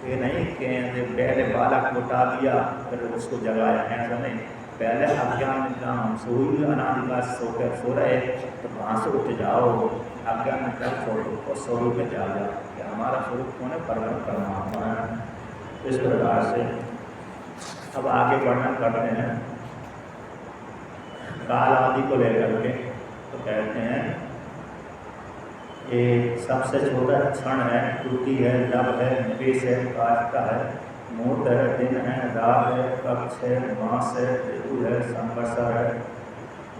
A: ये नहीं कि पहले बालक को उठा दिया फिर उसको जगाया, ऐसा नहीं। पहले अज्ञान निद्रा हम सोई अनादिकाल सोकर सो रहे, तो वहाँ से उठ जाओ, अज्ञान निद्रा छोड़ो और स्वरूप में जाग जाओ कि हमारा स्वरूप कौन है, परम परमात्मा है। इस प्रकार से अब आगे वर्णन करते हैं काल आदि को लेकर के। तो कहते हैं ये सबसे छोटा क्षण है, त्रुटि है, लब है, निवेश है, काष्ठा है, मुहूर्त है, दिन है, रात है, पक्ष है, मास है, ऋतु है, संवत्सर है,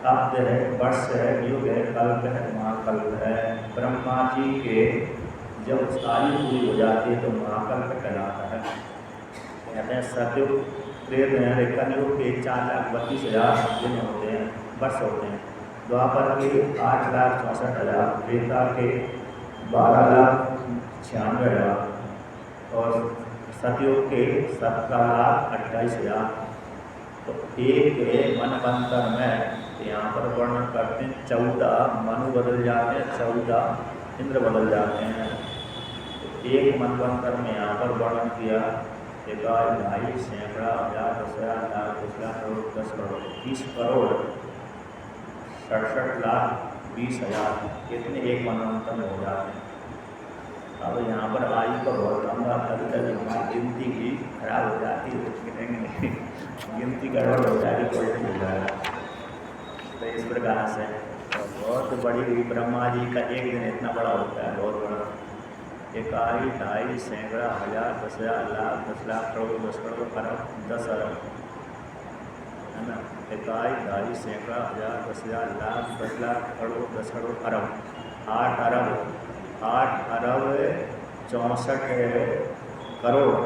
A: अब्द है, वर्ष है, युग है, कल्प है, महाकल्प है। ब्रह्मा जी के जब आयु पूरी हो जाती है तो महाकल्प कहलाता है। कहते हैं सतयुग त्रेत कलयुग के 4,32,000 दिन होते हैं, वर्ष होते हैं। द्वापर के 8,64,000, त्रेता के 12,96,000 और सतयुग के 17,28,000। तो एक मनवंतर में यहाँ पर वर्णन करते हैं 14 मनु बदल जाते हैं, 14 इंद्र बदल जाते हैं। तो एक मनवंतर में यहाँ पर वर्णन किया 1,000, 2,000, सैकड़ा, 1,000, 10,000, लाख, 10 लाख, करोड़, 10 करोड़, 30 करोड़, 67 लाख, 20,000 इतने एक मनवंतर में हो जाते हैं। अब यहाँ पर आयु का बहुत लंबा, कभी कभी हमारी गिनती भी खराब हो जाती है, गिनती गड़बड़ हो जाएगी, कोई नहीं हो जाएगा। तो इस प्रकार से बहुत बड़ी हुई ब्रह्मा जी का एक दिन इतना बड़ा होता है, बहुत बड़ा। 1,000, 2,000, सैकड़ा, 1,000, 10,000, लाख, 10 लाख, करोड़, 10 करोड़, अरब, 10 अरब, है ना। 1,000, 2,000, सैकड़ा, 1,000, 10,000, लाख, 10 लाख, करोड़, 10 करोड़, अरब, 8 अरब, 8 अरब 64 करोड़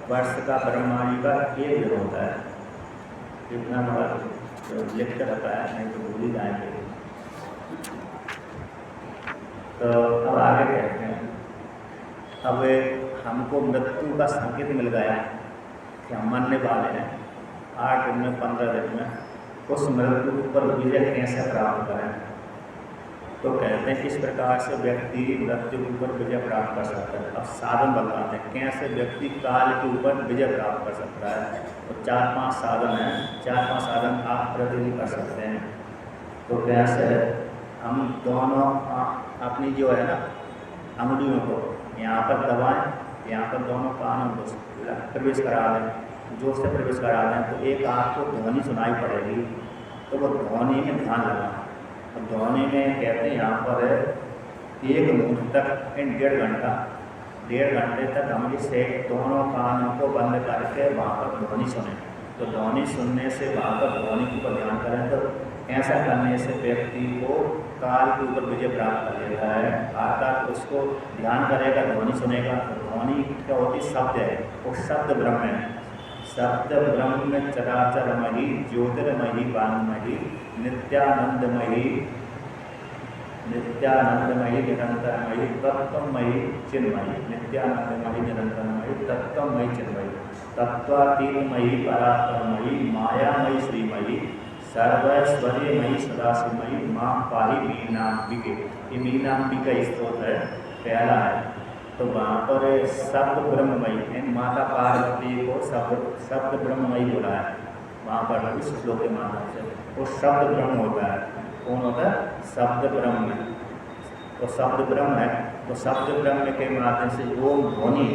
A: वर्ष का ब्रह्मा जी का एक दिन होता है। इतना बड़ा लिख कर रखा है, नहीं तो भूल ही जाएंगे। तो अब आगे कहते हैं, अब हमको मृत्यु का संकेत मिल गया कि हम मरने वाले हैं 8 दिन में, 15 दिन में। उस मृत्यु पर विजय कैसे प्राप्त करें? तो कहते हैं इस प्रकार से व्यक्ति मृत्यु के ऊपर विजय प्राप्त कर सकता है। अब साधन बताते हैं कैसे व्यक्ति काल के ऊपर विजय प्राप्त कर सकता है। तो 4-5 साधन हैं, 4-5 साधन आप प्रतिदिन कर सकते हैं। तो कैसे हम दोनों अपनी जो है ना अंगुलियों को यहाँ पर दबाएं, यहाँ पर दोनों कानों को प्रवेश करा दें, जोर से प्रवेश करा दें तो एक आपको ध्वनि सुनाई पड़ेगी। तो वो ध्वनि में ध्यान लगाएं। अब ध्वनि में कहते हैं यहाँ पर 1 मिनट तक 1.5 घंटे तक हम इसे दोनों कानों को बंद करके वहाँ पर ध्वनि सुने। तो ध्वनि सुनने से वहाँ पर ध्वनि के ऊपर ध्यान करें। तो ऐसा करने से व्यक्ति को काल के ऊपर विजय प्राप्त कर लेता है। अर्थात उसको ध्यान करेगा, ध्वनि सुनेगा। तो ध्वनि क्या होती, शब्द है, वो शब्द ब्रह्म है। शब्द ब्रह्म में चराचरमयी, ज्योतिर्मयी, वाङ्मयी, नित्यानंदमयी, नित्यानंदमयी, निरंतरमयी, तत्वमयी, चिन्मयी, नित्यानंदमयी, निरंतरमयी, तत्वमयी, चिन्मयी, तत्वातीतमयी, परात्परमयी, मायामयी, श्रीमयी, सर्वैश्वर्यमयी, सदाशिवमयी, मां पाहि मीनाम्बिके। ये मीनाम्बिका स्त्रोत है, पहला है। तो वहाँ पर शब्द ब्रह्ममयी, माता पार्वती को शब्द ब्रह्ममयी बोला है वहाँ पर इस श्लोक के माध्यम से। वो शब्द ब्रह्म होता है। कौन होता है? शब्द ब्रह्म। तो शब्द ब्रह्म है, तो शब्द ब्रह्म के माध्यम से ओम ध्वनि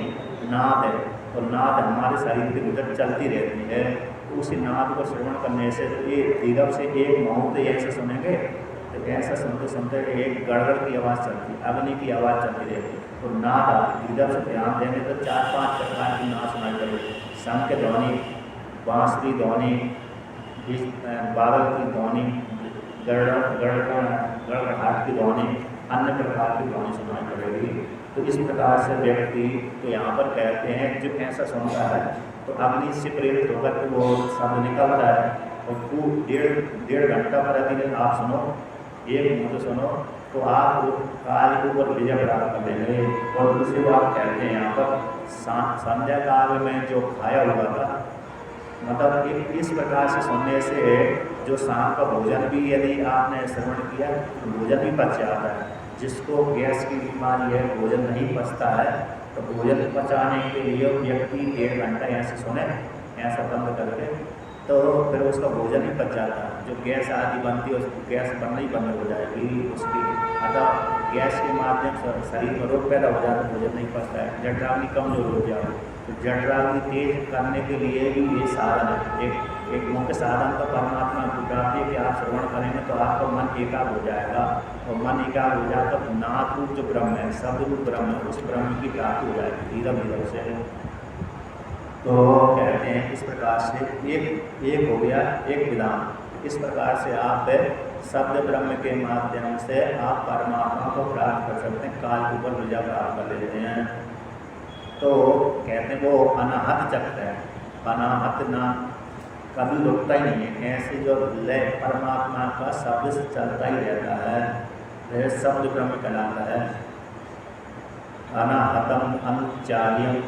A: नाद है। तो नाद हमारे शरीर के भीतर चलती रहती है। तो उसी नाद को श्रवण करने से ये धीरज से एक मुहूर्त ऐसे सुनेंगे तो ऐसा सुनते सुनते एक गड़गड़ की आवाज़ चलती, अग्नि की आवाज़ चलती रहती। तो नाद धीरज से ध्यान देंगे तो 4-5 प्रकार की नाद सुनाई पड़ेगी। शंख की ध्वनि, बांसुरी ध्वनि, बादल की ध्वनि, गड़गड़ाहट की ध्वनि, अन्य प्रकार की ध्वनि सुनाई पड़ेगी। तो इस प्रकार से व्यक्ति तो यहाँ पर कहते हैं जो ऐसा सुनता है तो अग्नि से प्रेरित होकर के वो शब्द निकलता है। और खूब 1.5 घंटा प्रतिदिन आप सुनो, एक मुँह से सुनो, तो आप काल के ऊपर विजय प्राप्त कर लेंगे। और दूसरी बात कहते हैं यहाँ पर संध्या काल में जो खाया हुआ था, मतलब इस प्रकार से सुनने से जो शाम का भोजन भी यदि आपने श्रवण किया तो भोजन भी पच जाता है। जिसको गैस की बीमारी है, भोजन नहीं पचता है, तो भोजन पचाने के लिए व्यक्ति 1.5 घंटा ऐसे सुने, ऐसा बंद करके, तो फिर उसका भोजन ही पच जाता है। जो गैस आदि बनती है उसकी गैस बनना ही बंद हो जाएगी उसकी। अतः गैस के माध्यम से शरीर में रोग पैदा हो जाता है, भोजन नहीं पचता है, जठराग्नि कमजोर हो जाए। तो जठराग्नि तेज करने के लिए भी ये साधन है। एक मुख्य साधन तो परमात्मा की प्राप्ति है कि आप श्रवण करेंगे तो आपका मन एकाग्र हो जाएगा, और मन एकाग्र हो जाकर नाथ रूप जो ब्रह्म है, शब्द रूप ब्रह्म है, उस ब्रह्म की प्राप्ति हो जाएगी धीरे धीरे से। तो कहते हैं इस प्रकार से एक हो गया एक विधान। इस प्रकार से आप शब्द ब्रह्म के माध्यम से आप परमात्मा को प्राप्त कर सकते हैं, काल के ऊपर विजय प्राप्त कर लेते हैं। तो कहते हैं वो अनाहत चक्र है, अनाहत ना कभी रुकता ही नहीं है। ऐसे जो लय परमात्मा का शब्द से चलता ही रहता है, वह शब्द ब्रह्म कहलाता है। अनाहतम अनुचार्यम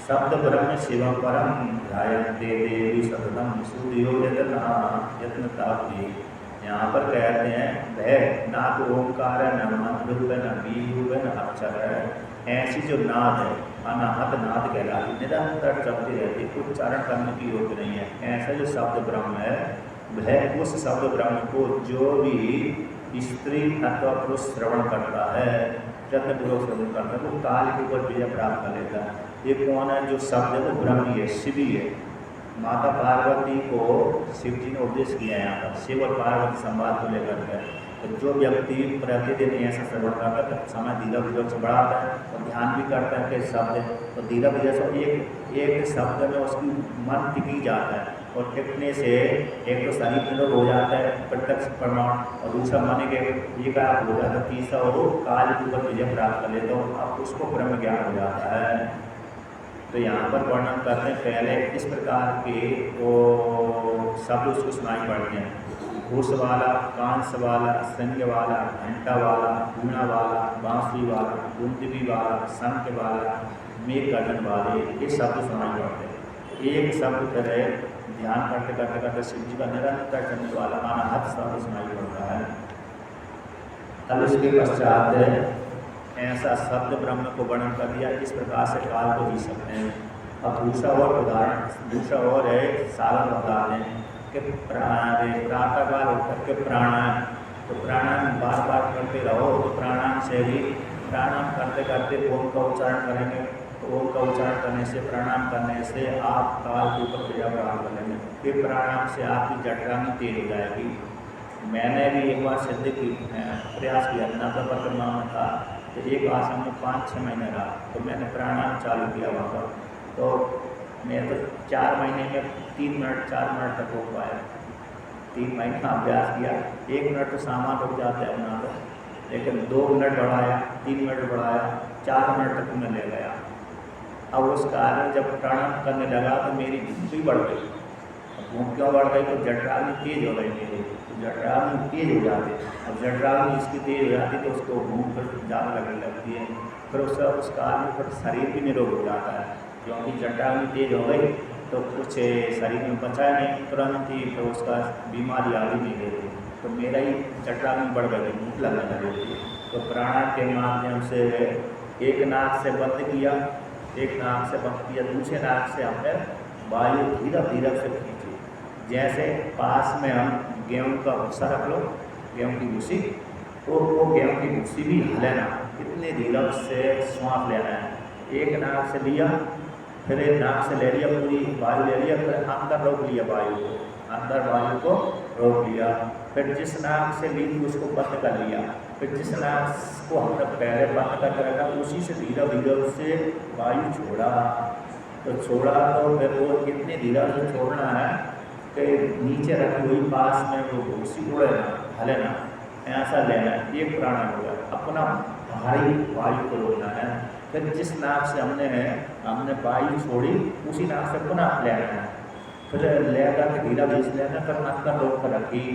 A: शब्द ब्रह्म शिवम परम ध्यायन्ते देवी सततम सूर्यो यत्नता। यहाँ पर कहते हैं वह ना तो ओंकार है, न मंत्र है, न बीज है, न अक्षर है। ऐसी जो नाद है अनाहत नाद कहलाती, निरंतर चलती रहती, उच्चारण करने की योग्य नहीं है। ऐसा जो शब्द ब्रह्म है, वह उस शब्द ब्रह्म को जो भी स्त्री अथवा पुरुष श्रवण करता है, यत्नपूर्वक श्रवण करता है, वो काल के ऊपर विजय प्राप्त कर लेता है। ये कौन है? जो शब्द है वो ब्रह्म ही है, शिव ही है। माता पार्वती को शिव जी ने उपदेश किया है यहाँ पर, शिव और पार्वती संवाद को लेकर के। तो जो व्यक्ति प्रतिदिन ऐसा श्रवण करता है, समय धीरे धीरे से बढ़ाता है और ध्यान भी करता है कि शब्द है, तो धीरे धीरे से एक शब्द में उसकी मन टिकी जाता है, और टिकने से एक तो शरीर निरोग हो जाता है प्रत्यक्ष प्रमाण, और दूसरा मन के एकाग्र हो जाता है, तीसरा वो काल के ऊपर विजय प्राप्त कर लेता है, अब उसको ब्रह्म ज्ञान हो जाता है। तो यहाँ पर वर्णन करते हैं पहले इस प्रकार के वो शब्द उसको सुनाई पड़ते हैं। घूस वाला, कांस वाला, संग वाला, घंटा वाला, वीणा वाला, बांसुरी वाला, गुंजबी वाला, शंख वाला, मेघ गर्जन वाले, ये शब्द सुनाई पड़ते हैं। एक शब्द तरह ध्यान करते करते करते शिव जी का निरंतर चलने वाला अनाहत शब्द सुनाई पड़ता है। तब इसके पश्चात ऐसा शब्द ब्रह्म को वर्णन कर दिया, इस प्रकार से काल को जी सकते हैं। अब दूसरा और है साधन बताते हैं कि प्रातःकाल होकर के प्राणायाम, तो प्राणायाम बार बार करते रहो, तो प्राणायाम से भी प्राणायाम करते करते ओम का उच्चारण करेंगे, तो ओम का उच्चारण करने से, प्राणायाम करने से आप काल के ऊपर क्रिया प्राप्त कर लेंगे। फिर प्राणायाम से आपकी जठराग्नि तेज हो जाएगी। मैंने भी एक बार सिद्ध की प्रयास किया, नगर परिक्रमा में था, तो एक आसन में 5-6 महीने रहा, तो मैंने प्राणायाम चालू किया वहाँ पर, तो मैं तो 4 महीने में 3 मिनट 4 मिनट तक हो पाया। 3 महीने का अभ्यास किया, 1 मिनट तो सामान रुक जाता है अपना तो, लेकिन 2 मिनट बढ़ाया, 3 मिनट बढ़ाया, 4 मिनट तक मैं ले गया। अब उस कारण जब प्राणायाम करने लगा तो मेरी भूख भी बढ़ गई। भूख क्यों बढ़ गई? तो जठराग्नि तेज हो गई मेरी, जठराग्नि तेज हो जाती है। अब जठराग्नि इसकी तेज हो जाती है तो उसको भूख ज़्यादा लगने लगती है, फिर उस कारण फिर शरीर भी निरोग हो जाता है, क्योंकि जठराग्नि तेज हो गई तो कुछ शरीर में बचा नहीं तुरंत ही, तो उसका बीमारी आ ही नहीं रहती। तो मेरा ही जठराग्नि बढ़ गई, भूख लगने लगी थी। तो प्राणायाम के माध्यम से एक नाक से बंद किया, एक नाक से बंद किया, दूसरे नाक से हमने वायु धीरे धीरे से खींची। जैसे पास में हम गेहूँ का भूसा रख लो, गेहूँ की भूसी, तो वो गेहूँ की भूसी भी लेना, इतने धीरे से श्वास लेना है। एक नाक से लिया, फिर एक नाक से ले लिया, पूरी वायु ले लिया, फिर अंदर रोक लिया वायु को, अंदर वायु को रोक लिया, फिर जिस नाक से ली थी उसको बंद कर लिया, फिर जिस नाक को हमने पहले बंद करके रखा उसी से धीरे धीरे उससे वायु छोड़ा। तो छोड़ा तो फिर वो कितने धीरे से छोड़ना है कि नीचे रखी हुई पास में वो भूसी उड़े ना, हले ना, ऐसा लेना है। एक प्राणायाम हो गया। अपना भारी वायु को रोकना है, फिर जिस नाक से हमने वायु छोड़ी उसी नाक से पुनः लेना है, फिर लेगा कि ढीला बीच लेना, फिर अंदर रोक कर रखी,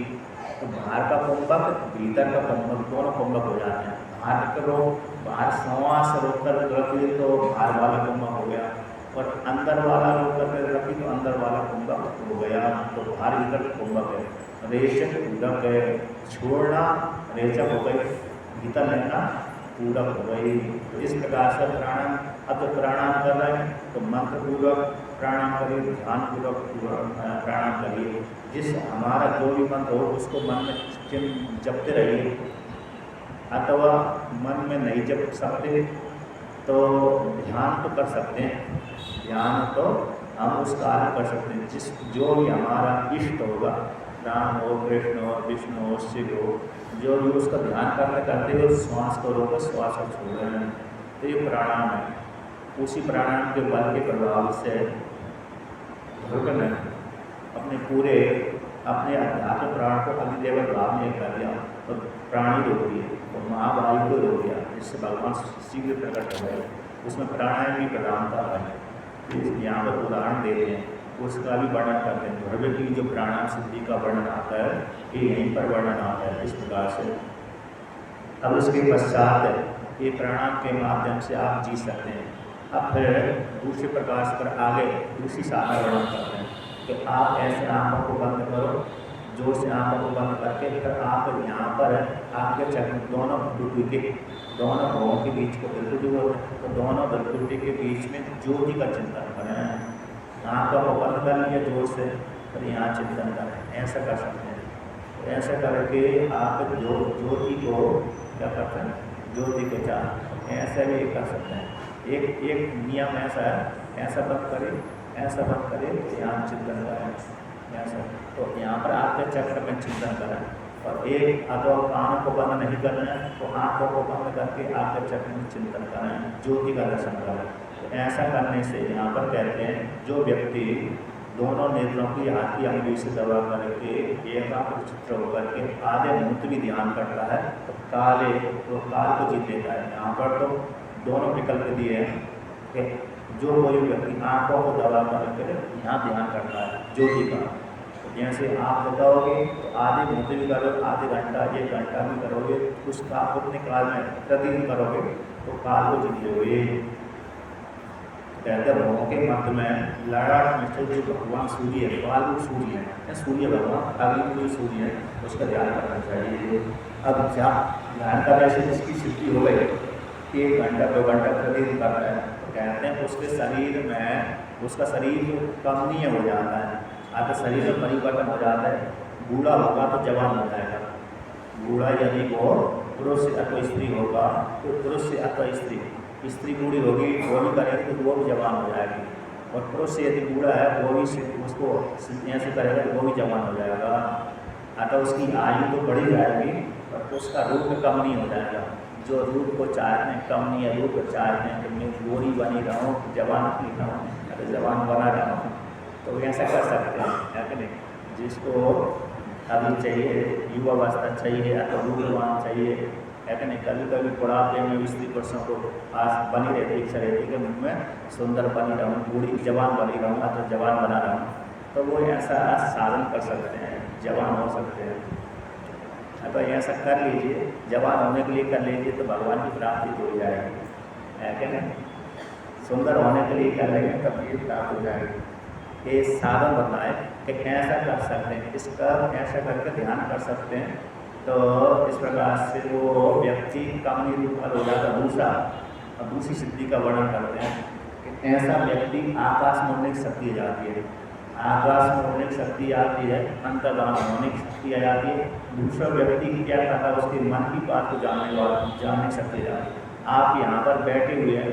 A: तो बाहर का कुंभक भीतर का कुंभक दोनों कुंभक हो जाते हैं। बाहर श्वास रोक कर रखी तो बाहर वाला कुंभक हो गया, और अंदर वाला रोक कर रखी तो अंदर वाला कुंभक हो गया। तो बाहर भीतर कुंभक है, रेचक पूरक है, छोड़ना रेचक हो गई, भीतर लेना पूरक हो गई। तो इस प्रकार से प्राणायाम, अब तो प्राणायाम कर रहे हैं तो मंत्र पूर्वक प्राणायाम करिए, ध्यान पूर्वक प्राणायाम करिए। जिस हमारा जो भी मंत्र हो उसको मन में जपते रहिए, अथवा मन में नहीं जप सकते तो ध्यान तो कर सकते हैं। ध्यान तो हम उस कार्य कर सकते हैं जिस जो भी हमारा इष्ट होगा, राम हो, कृष्ण हो, विष्णु हो, शिव हो, जो भी उसका ध्यान करते हुए श्वास को रोको, श्वास को छोड़ रहे हैं, तो ये प्राणायाम है। उसी प्राणायाम के बल के प्रभाव से धड़कन अपने पूरे अपने अध्यात्म प्राण को अधिदेवत भाव में कर दिया, तो प्राणी रोक दिए, तो महावायु को रोक दिया, जिससे भगवान शीघ्र प्रकट हो गए। उसमें प्राणायाम की प्रधानता है। यहाँ पर उदाहरण देते हैं, उसका भी वर्णन करते हैं। ध्रुव की जो प्राणायाम सिद्धि का वर्णन आता है, ये यहीं पर वर्णन आता है इस प्रकार से। अब उसके पश्चात ये प्राणायाम के माध्यम से आप जी सकते हैं। अब फिर दूसरे प्रकार से पर आगे दूसरी साधना वर्णन करते हैं कि आप ऐसे आंखों को बंद करो, जोर से आंखों को बंद करके फिर आप यहाँ पर आपके चक्र दोनों बिल्कुल के दोनों भावों के बीच को बिल्कुल जो होते हैं, तो दोनों बिल्कुल के बीच में ज्योति का चिंतन करें। आंखों को बंद कर लिया जोर से, फिर यहाँ चिंतन करें, ऐसा कर सकते हैं। तो ऐसा करके आप ज्योति को क्या करते हैं, ज्योति को चाह ऐसा भी कर सकते हैं। एक नियम ऐसा है, ऐसा बंद करें, ऐसा बंद करें, यहाँ चिंतन करें ऐसा। तो यहाँ पर आपके चक्र में चिंतन करें, और एक अथवा कानों को बंद नहीं करना है तो आँखों को बंद करके आपके चक्र में चिंतन करें, ज्योति का दर्शन करें। तो ऐसा करने से यहाँ पर कहते हैं जो व्यक्ति दोनों नेत्रों की हाथ की अंगुली से दबा करके एकाग्र चित्र होकर के आधे मुहूर्त भी ध्यान करता है तो काल को जीत लेता है। यहाँ पर तो दोनों विकल्प दिए हैं कि जो कोई व्यक्ति आँखों को दबा करके यहाँ ध्यान करता है ज्योति का, तो जैसे आप बताओगे तो आधे मुहूर्त भी करोगे, आधे घंटा 1 घंटा भी करोगे, उसका उतने काल में प्रतिदिन करोगे तो काल को जीत लोगे। कहते भगवान के मध्य में लड़ाट में स्थित जो भगवान सूर्य है, काल सूर्य है, सूर्य भगवान अग्नि कोई सूर्य है, उसका ध्यान करना चाहिए। अब ध्यान करने से जिसकी सिद्धि हो गई, 1 घंटा 2 घंटा प्रतिदिन करता है, तो कहते हैं उसके शरीर में उसका शरीर कमनीय हो जाता है, आगे शरीर में परिवर्तन हो जाता है। बूढ़ा होगा तो जवान हो जाएगा, बूढ़ा यदि वो पुरुष अथवा स्त्री होगा तो पुरुष से अथवा स्त्री बूढ़ी होगी वो भी करेगी तो वो भी जवान हो जाएगी, और पुरुष से यदि बूढ़ा है वो भी उसको ऐसे करेगा तो वो भी जवान हो जाएगा। अतः उसकी आयु तो बढ़ी जाएगी पर उसका रूप कम नहीं हो जाएगा। जो रूप को चाहते हैं कम नहीं है, रूप को चाहते हैं कि मैं गोरी बनी रहूँ, जवान नहीं रहूँ, अगर जवान बना रहूँ, तो ऐसा कर सकते हैं, है कि नहीं। जिसको अभी चाहिए युवावस्था चाहिए अथवा रूपवान चाहिए, है कि नहीं। कभी कभी बुढ़ापे में स्त्री पुरुषों को आस बनी रहती इच्छा रहती है कि मैं सुंदर बनी रहूँ, बूढ़ी जवान बनी रहूँ अथवा जवान बना रहूँ, तो वो ऐसा साधन कर सकते हैं, जवान हो सकते हैं। तो ऐसा कर लीजिए, जवान होने के लिए कर लीजिए तो भगवान की प्राप्ति हो जाएगी, है कि नहीं। सुंदर होने के लिए कर लेंगे तब ये प्राप्त हो जाएगी। ये साधन बताए कि ऐसा कर सकते हैं, इसका ऐसा करके ध्यान कर सकते हैं, तो इस प्रकार से वो व्यक्ति कामनी रूप पर हो जाता। दूसरी सिद्धि का वर्णन करते हैं कि ऐसा व्यक्ति आकाश में उड़ने की शक्ति आ जाती है, आकाश में उड़ने की शक्ति आती है, अंतर्धान होने की शक्ति आ जाती है। दूसरा व्यक्ति क्या करता है, उसके मन की बात को जानने की शक्ति आ जाती है। आप यहाँ पर बैठे हुए हैं,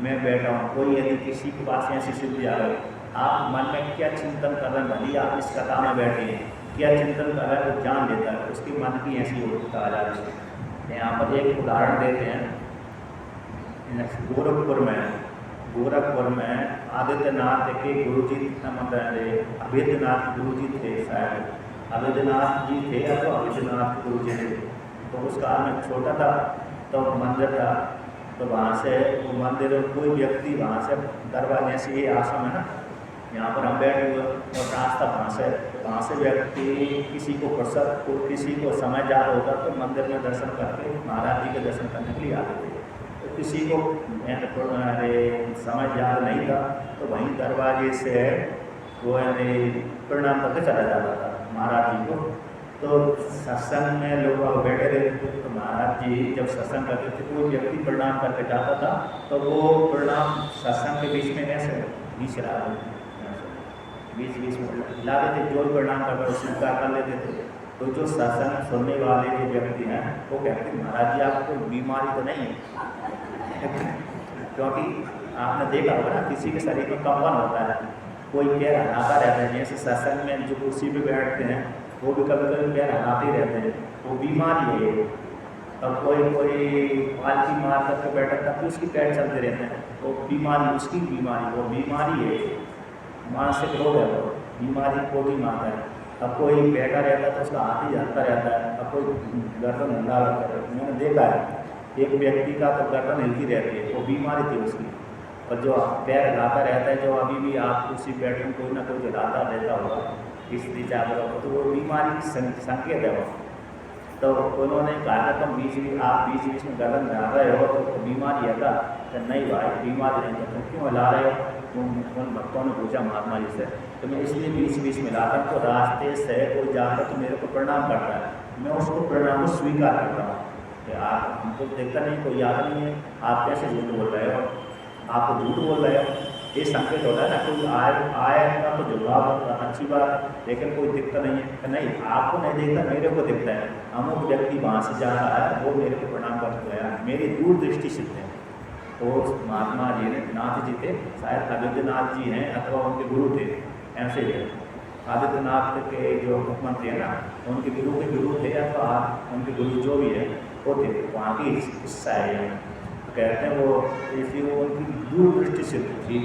A: मैं बैठा हूँ, कोई यदि किसी के पास ऐसी सिद्धि आ गई, आप मन में क्या चिंतन कर रहे हैं, भले आप इस कथा में बैठे हैं, क्या चिंतन कर रहा है वो जान लेता है, उसके मन की ऐसी होता आ जाती है। यहाँ पर एक उदाहरण देते हैं, गोरखपुर में आदित्यनाथ के गुरुजी मतलब अभेद्यनाथ गुरुजी थे, शायद अभेद्यनाथ जी थे या तो अभेद्यनाथ गुरुजी थे। तो उस काल में छोटा था तो मंदिर था, तो वहाँ से वो मंदिर कोई व्यक्ति वहाँ से दरवाजे से, ये आश्रम है ना, यहाँ पर हम बैठे हुए और रास्ता वहाँ से व्यक्ति किसी को फुर्सत को किसी को समय ज़्यादा होता तो मंदिर में दर्शन करके महाराज जी के दर्शन करने के लिए आते थे। तो किसी को समय ज़्यादा नहीं था तो वहीं दरवाजे से वो प्रणाम करके चला जाता था महाराज जी को। तो सत्संग में लोग बैठे रहते थे तो महाराज जी जब सत्संग करते थे कोई व्यक्ति प्रणाम करके जाता था तो वो प्रणाम सत्संग के बीच में ऐसे बीच में ला देते, जो प्रणाम करके स्वीकार कर लेते थे। तो जो सत्संग सुनने वाले जो व्यक्ति हैं वो कहते हैं महाराज जी आपको कोई बीमारी तो नहीं है क्योंकि आपने देखा होगा ना किसी के शरीर में कंपन होता है, कोई पैर हलाता रहता है, जैसे सत्संग में जो कुर्सी पे बैठते हैं वो भी कभी कभी पैर हलाते रहते हैं, वो बीमारी है। और कोई पालकी मार करके बैठा तब भी उसकी पैर चलते रहते हैं, वो बीमारी उसकी बीमारी वो बीमारी है, मानसिक रोग है, वो बीमारी को भी मारता है। अब कोई बैठा रहता है तो उसका हाथ ही हलता रहता है, अब कोई गर्दन हिला रहता है। मैंने देखा है एक व्यक्ति का तो गर्दन हिलती रहती है, वो बीमारी थी उसकी। और जो पैर हिलाता रहता है, जो अभी भी आप उसी बैठ में कोई ना कोई हिलाता रहता होगा इस दिशा पर, तो वो बीमारी की संकेत है वो। तो उन्होंने कहा था तुम आप बीच बीच में गर्दन हिला रहे हो तो बीमारी है क्या? तो नहीं भाई बीमारी नहीं है, तुम क्यों हिला रहे हो? उन भक्तों ने पूछा महात्मा जी से, तो मैं इसलिए बीच बीच में लाता हूँ तो रास्ते से कोई जाकर तो मेरे को प्रणाम करता है, मैं उसको प्रणाम को स्वीकार करता हूँ कि आप हमको देखता नहीं, कोई याद नहीं है, आप कैसे झूठ बोल रहे हो, आप तो झूठ बोल रहे हो। ये संकेत होता है ना, कोई आएगा तो जवाब अच्छी बात है, लेकिन कोई दिखता नहीं है, नहीं आपको नहीं दिखता मेरे को दिखता है, अमुक व्यक्ति वहाँ से जा रहा है वो मेरे को प्रणाम करके गया, मेरी दूरदृष्टि सिद्ध है। तो महात्मा जी ने नाथ जी थे, शायद आदित्यनाथ जी हैं अथवा उनके गुरु थे, ऐसे थे। आदित्यनाथ के जो मुख्यमंत्री है ना उनके गुरु थे अथवा उनके गुरु जो भी है वो थे, वहाँ की हिस्सा है। तो कहते हैं वो इसलिए वो उनकी दूरदृष्टि सिद्ध थी।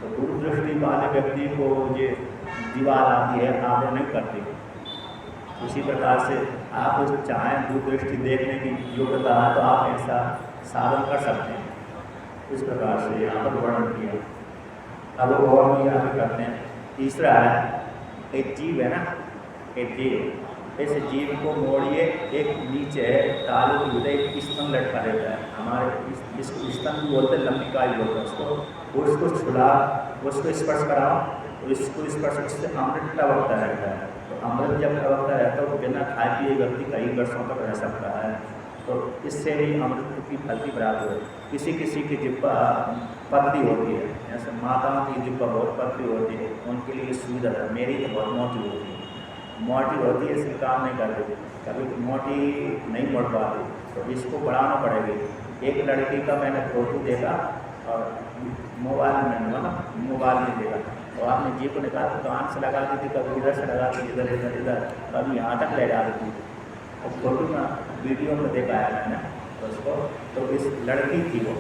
A: तो दूरदृष्टि वाले व्यक्ति को ये दीवार आती है आगे नहीं करती। उसी प्रकार से आप चाहें दूरदृष्टि देखने की योग्यता है तो आप ऐसा साधन कर सकते हैं। इस प्रकार से यहाँ पर वर्णन किया। अब और भी आगे करते हैं। तीसरा है एक जीव है ना, एक जीव, इस जीव को मोड़िए, एक नीचे है तालु की उदय एक स्तन लटका रहता है, हमारे इसको स्तन भी बोलते हैं, लंबी काई बोलते हैं उसको। उसको छुड़ा, उसको स्पर्श कराओ तो इसको स्पर्श उससे अमृत टपकता रहता है। तो अमृत जब टपकता रहता है तो बिना खाए पिए व्यक्ति कई वर्षों तक रह सकता है। तो इससे भी अमृत की फल की प्राप्ति हो। किसी किसी की जिब्बा पतली होती है, जैसे माताओं की जिब्बा बहुत पतली होती है, उनके लिए सुविधा है। मेरी तो बहुत मोटी होती है, मोटी होती है इसलिए काम नहीं करती, कभी मोटी नहीं मोड़ पाती, तो इसको बढ़ाना पड़ेगी। एक लड़की का मैंने फोटो देखा और मोबाइल में देखा, तो आपने जी को निकाल तो कान से लगा दी थी, कभी इधर से लगा दी, इधर इधर इधर, कभी यहाँ तक ले जा रही थी। और फोटो में वीडियो में देखा है मैंने तो उसको, तो इस लड़की थी वो,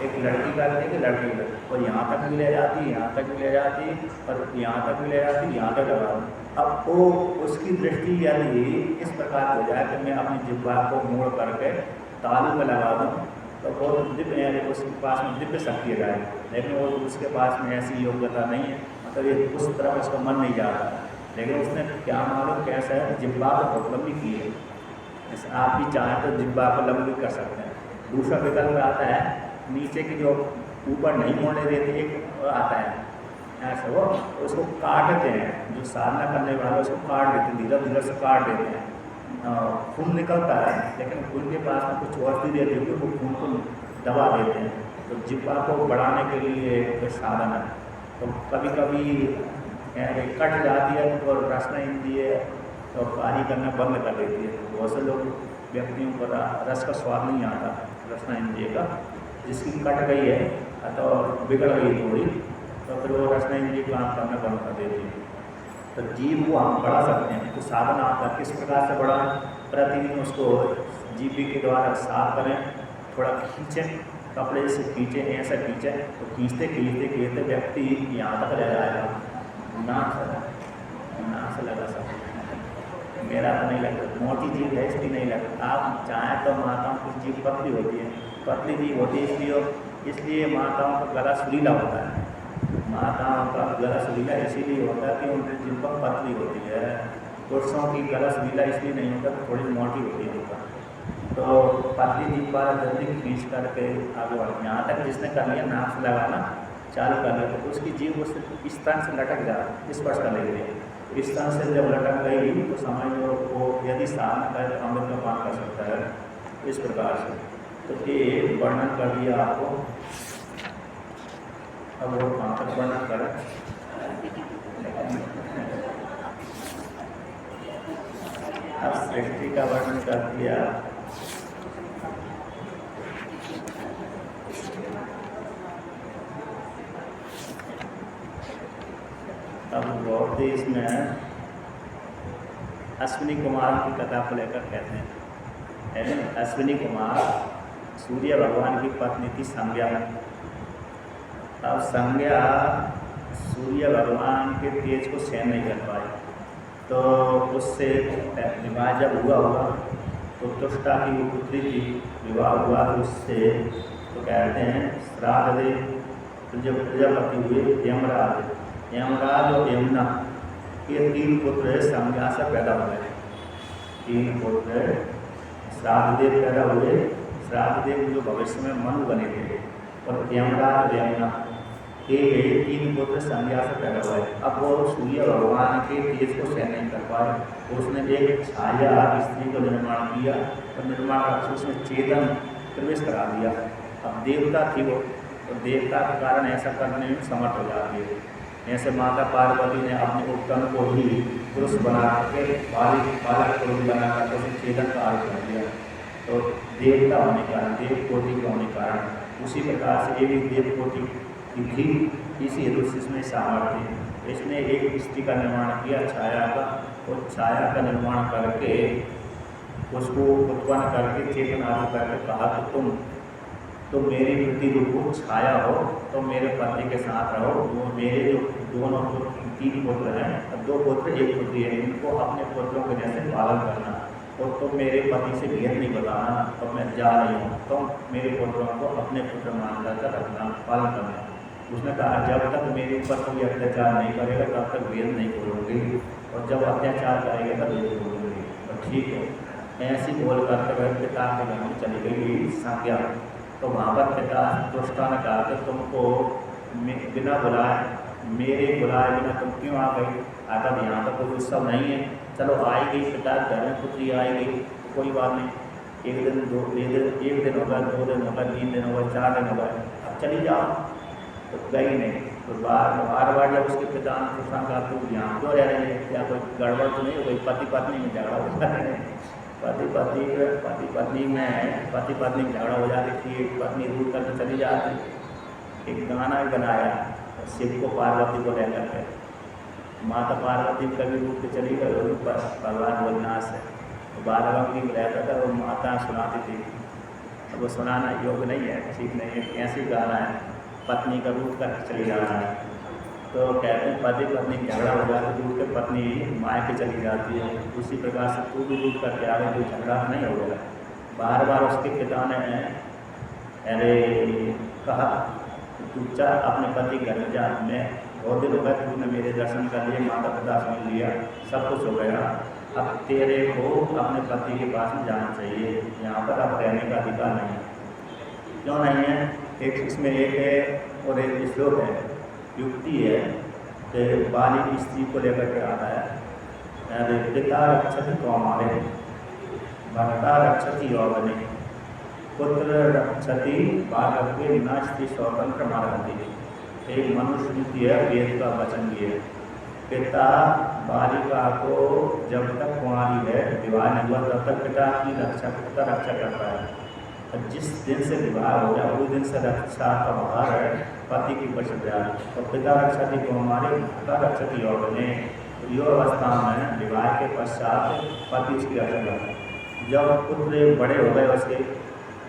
A: एक लड़की का थी कि लड़की का, और यहाँ तक भी ले जाती, यहाँ तक भी ले जाती, और यहाँ तक भी ले जाती, यहाँ तक लगा दी। अब वो उसकी दृष्टि यदि इस प्रकार हो जाए कि मैं अपनी जिह्वा को मोड़ करके तालू में लगा दूँ तो वो दिव्य, उसके पास में दिव्य शक्ति है, लेकिन वो उसके पास में ऐसी योग्यता नहीं है, मतलब ये उस तरफ उसका मन नहीं जा रहा है। लेकिन उसने क्या मालूम कैसा है, जिह्वा को बहुत लंबी की है। जैसे आप भी चाहें तो जिह्वा को लंबी कर सकते हैं। दूसरा विकल्प आता है नीचे की जो ऊपर नहीं मोड़ने देते, एक आता है ऐसा, वो उसको काटते हैं, जो साधना करने वाले उसको काट देते हैं, धीरे धीरे से काट देते हैं, खून निकलता है, लेकिन खून के पास में कुछ औषधि देते हुए वो खून को दबा देते हैं। तो जिह्वा को बढ़ाने के लिए एक साधन है। तो कभी कभी कट जाती है तो रसना इंद्रिय तो कार्य करना बंद कर देती है। बहुत से लोग व्यक्तियों को रस का स्वाद नहीं आता, रसना इंद्रिय का, जिसकी कट गई है तो बिगड़ गई थोड़ी, तो फिर वो रसना इंद्रिय काम करना बंद कर देती है। तो जीव को हम बढ़ा सकते हैं। तो साधन आता है किस प्रकार से बढ़ाएं, प्रतिदिन उसको जीभ के द्वारा साफ करें, थोड़ा खींचें, कपड़े से खींचें, ऐसा खींचें तो खींचते खींचते खींचते व्यक्ति यहाँ तक रह जाएगा, नाक से लगा सकते। मेरा तो नहीं लगता, मोटी जीभ है इसलिए नहीं लगता। आप चाहें तो माताओं की जीभ पतली होती है, पतली जीभ होती है इसलिए माताओं का गला सुरीला होता है, माताओं का गलस लीला इसीलिए होता है कि उनकी जिन पर पतली होती है। पुरुषों की गलस लीला इसलिए नहीं होता कि थोड़ी मोटी होती है उनका, तो पतली जीभ पर जल्दी खींच करके आगे बढ़, यहाँ तक जिसने कर लिया नाक से लगाना चालू कर लिया तो उसकी जीभ उस इस तरह से लटक जा स्पर्श कर लेती है। इस तरह से जब लटक गई तो समझ लो वो यदि सामना करे तो अमृत का पान कर सकता है, इस प्रकार से। तो ये वर्णन कर दिया आपको। अब वो कहाँ तक वर्णन करें, अब सृष्टि का वर्णन कर दिया। अब बहुत ही इसमें अश्विनी कुमार की कथा को लेकर कहते हैं। अश्विनी कुमार सूर्य भगवान की पत्नी थी संज्ञा। अब संज्ञा सूर्य भगवान के तेज को सहन नहीं कर पाई, तो उससे विवाह जब हुआ तो तुष्टा की वो पुत्री थी, विवाह हुआ तो उससे तो कहते हैं श्राद्ध दे। तो जब प्रजापति हुए यमराज और यमुना, ये 3 पुत्र संज्ञा से पैदा हुए। 3 पुत्र श्राद्ध देव पैदा हुए। श्राद्ध देव जो भविष्य में मनु बने थे, और यमराज और यमुना ये 3 पुत्र संज्ञा से पैदा हुए। अब वो सूर्य भगवान के तेज को सहन नहीं कर पाए, उसने एक छाया स्त्री को निर्माण किया और निर्माण करके उसमें चेतन प्रवेश करा दिया। अब देवता थी वो, तो देवता के कारण ऐसा करने में समर्थ हो जाती है। ऐसे माता पार्वती ने अपने उपकरण को ही पुरुष बना के बालक पुरुष बना करके उसे चेतन का आरोप कर दिया। तो देवता होने के कारण, देव कोटि के होने के कारण, उसी प्रकार से ये भी देव कोटि की थी, इसी हेतु इसमें सामर्थ्य। इसने एक स्त्री का निर्माण किया छाया का, और छाया का निर्माण करके उसको उत्पन्न करके चेतन आदि करके कहा कि तुम तो मेरी प्रतिरूप छाया हो, तो मेरे पति के साथ रहो। वो मेरे जो दोनों 3 पुत्र हैं, 2 पुत्र 1 पुत्री है, इनको अपने पुत्रों के जैसे पालन करना, और तुम मेरे पति से भेद नहीं बताना। तो मैं जा रही हूँ, तुम मेरे पुत्रों को अपने पुत्र मान कर रखना, पालन करना। उसने कहा जब तक मेरे ऊपर कोई अत्याचार नहीं करेगा तब तक वेद नहीं बोलूँगी, और जब अत्याचार करेगा तब वेद बोलूँगी। तो ठीक है, ऐसी बोल करते हुए पिता के घर में चली गई संज्ञा। तो वहाँ पर पिता तुष्टा ने कहा कि तुमको बिना बुलाए, मेरे बुलाए बिना तुम क्यों आ गई? आता यहाँ पर कोई उत्सव नहीं है, चलो आई गई, पिता घर में पुत्री आई गई, कोई बात नहीं। 1 दिन 2 दिन, 1 दिन होगा, 2 दिन होगा, 3 दिन होगा, 4 दिन होगा, अब चली जाओ। तो गई नहीं। तो बार जब उसके पिता ने पूछा कहा तू यहाँ क्यों रह रही है, क्या कोई गड़बड़ तो नहीं हो गई? पति पत्नी में झगड़ा हो जाता है, पति पत्नी में झगड़ा हो जाती थी, पत्नी रूठ करके चली जाती। एक गाना भी बनाया शिव को पार्वती को लेकर के, माता पार्वती कभी रूठ के चली गई भगवान भोलेनाथ से, तो बाराबंकी में रहता था, वो माता सुनाती थी। अब वो सुनाना योग्य नहीं है, ठीक नहीं है, कैसी गाना है, पत्नी का रूठ कर चली जाना है। तो कहते हैं पति पत्नी झगड़ा हो जाता है, रूठ के पत्नी मायके चली जाती है। उसी प्रकार से तू भी रूठ करके आ गई, कोई झगड़ा नहीं हो गया। बार बार उसके पिता ने अरे कहा तू चाह अपने पति घर में जा, मैं बहुत दिन हो गए, तूने मेरे दर्शन कर लिए, माता पिता सुन लिया, सब कुछ हो गया, अब तेरे को अपने पति के पास में जाना चाहिए, यहाँ पर अब रहने का अधिकार नहीं है। क्यों नहीं है? एक इसमें एक है और एक श्लोक है, युक्ति है कि बालिक स्त्री को लेकर के आता है, पिता रक्षति कौमारे, भर्ता रक्षति यौवने, पुत्र रक्षति बालके नास्ति स्वतंत्र मारती। एक मनुस्मृति है, वेद का वचन भी है। पिता बालिका को जब तक कुंवारी है, विवाह नहीं हुआ, तब तक पिता की रक्षा करता है। जिस दिन से विवाह हो गया उस दिन से रक्षा का भार है पति की पश्चात। तो पिता रक्षति को हमारे पिता रक्षति यौवने, युवा अवस्था में विवाह के पश्चात पति उसकी रक्षा करता है। जब पुत्र बड़े हो गए उसके,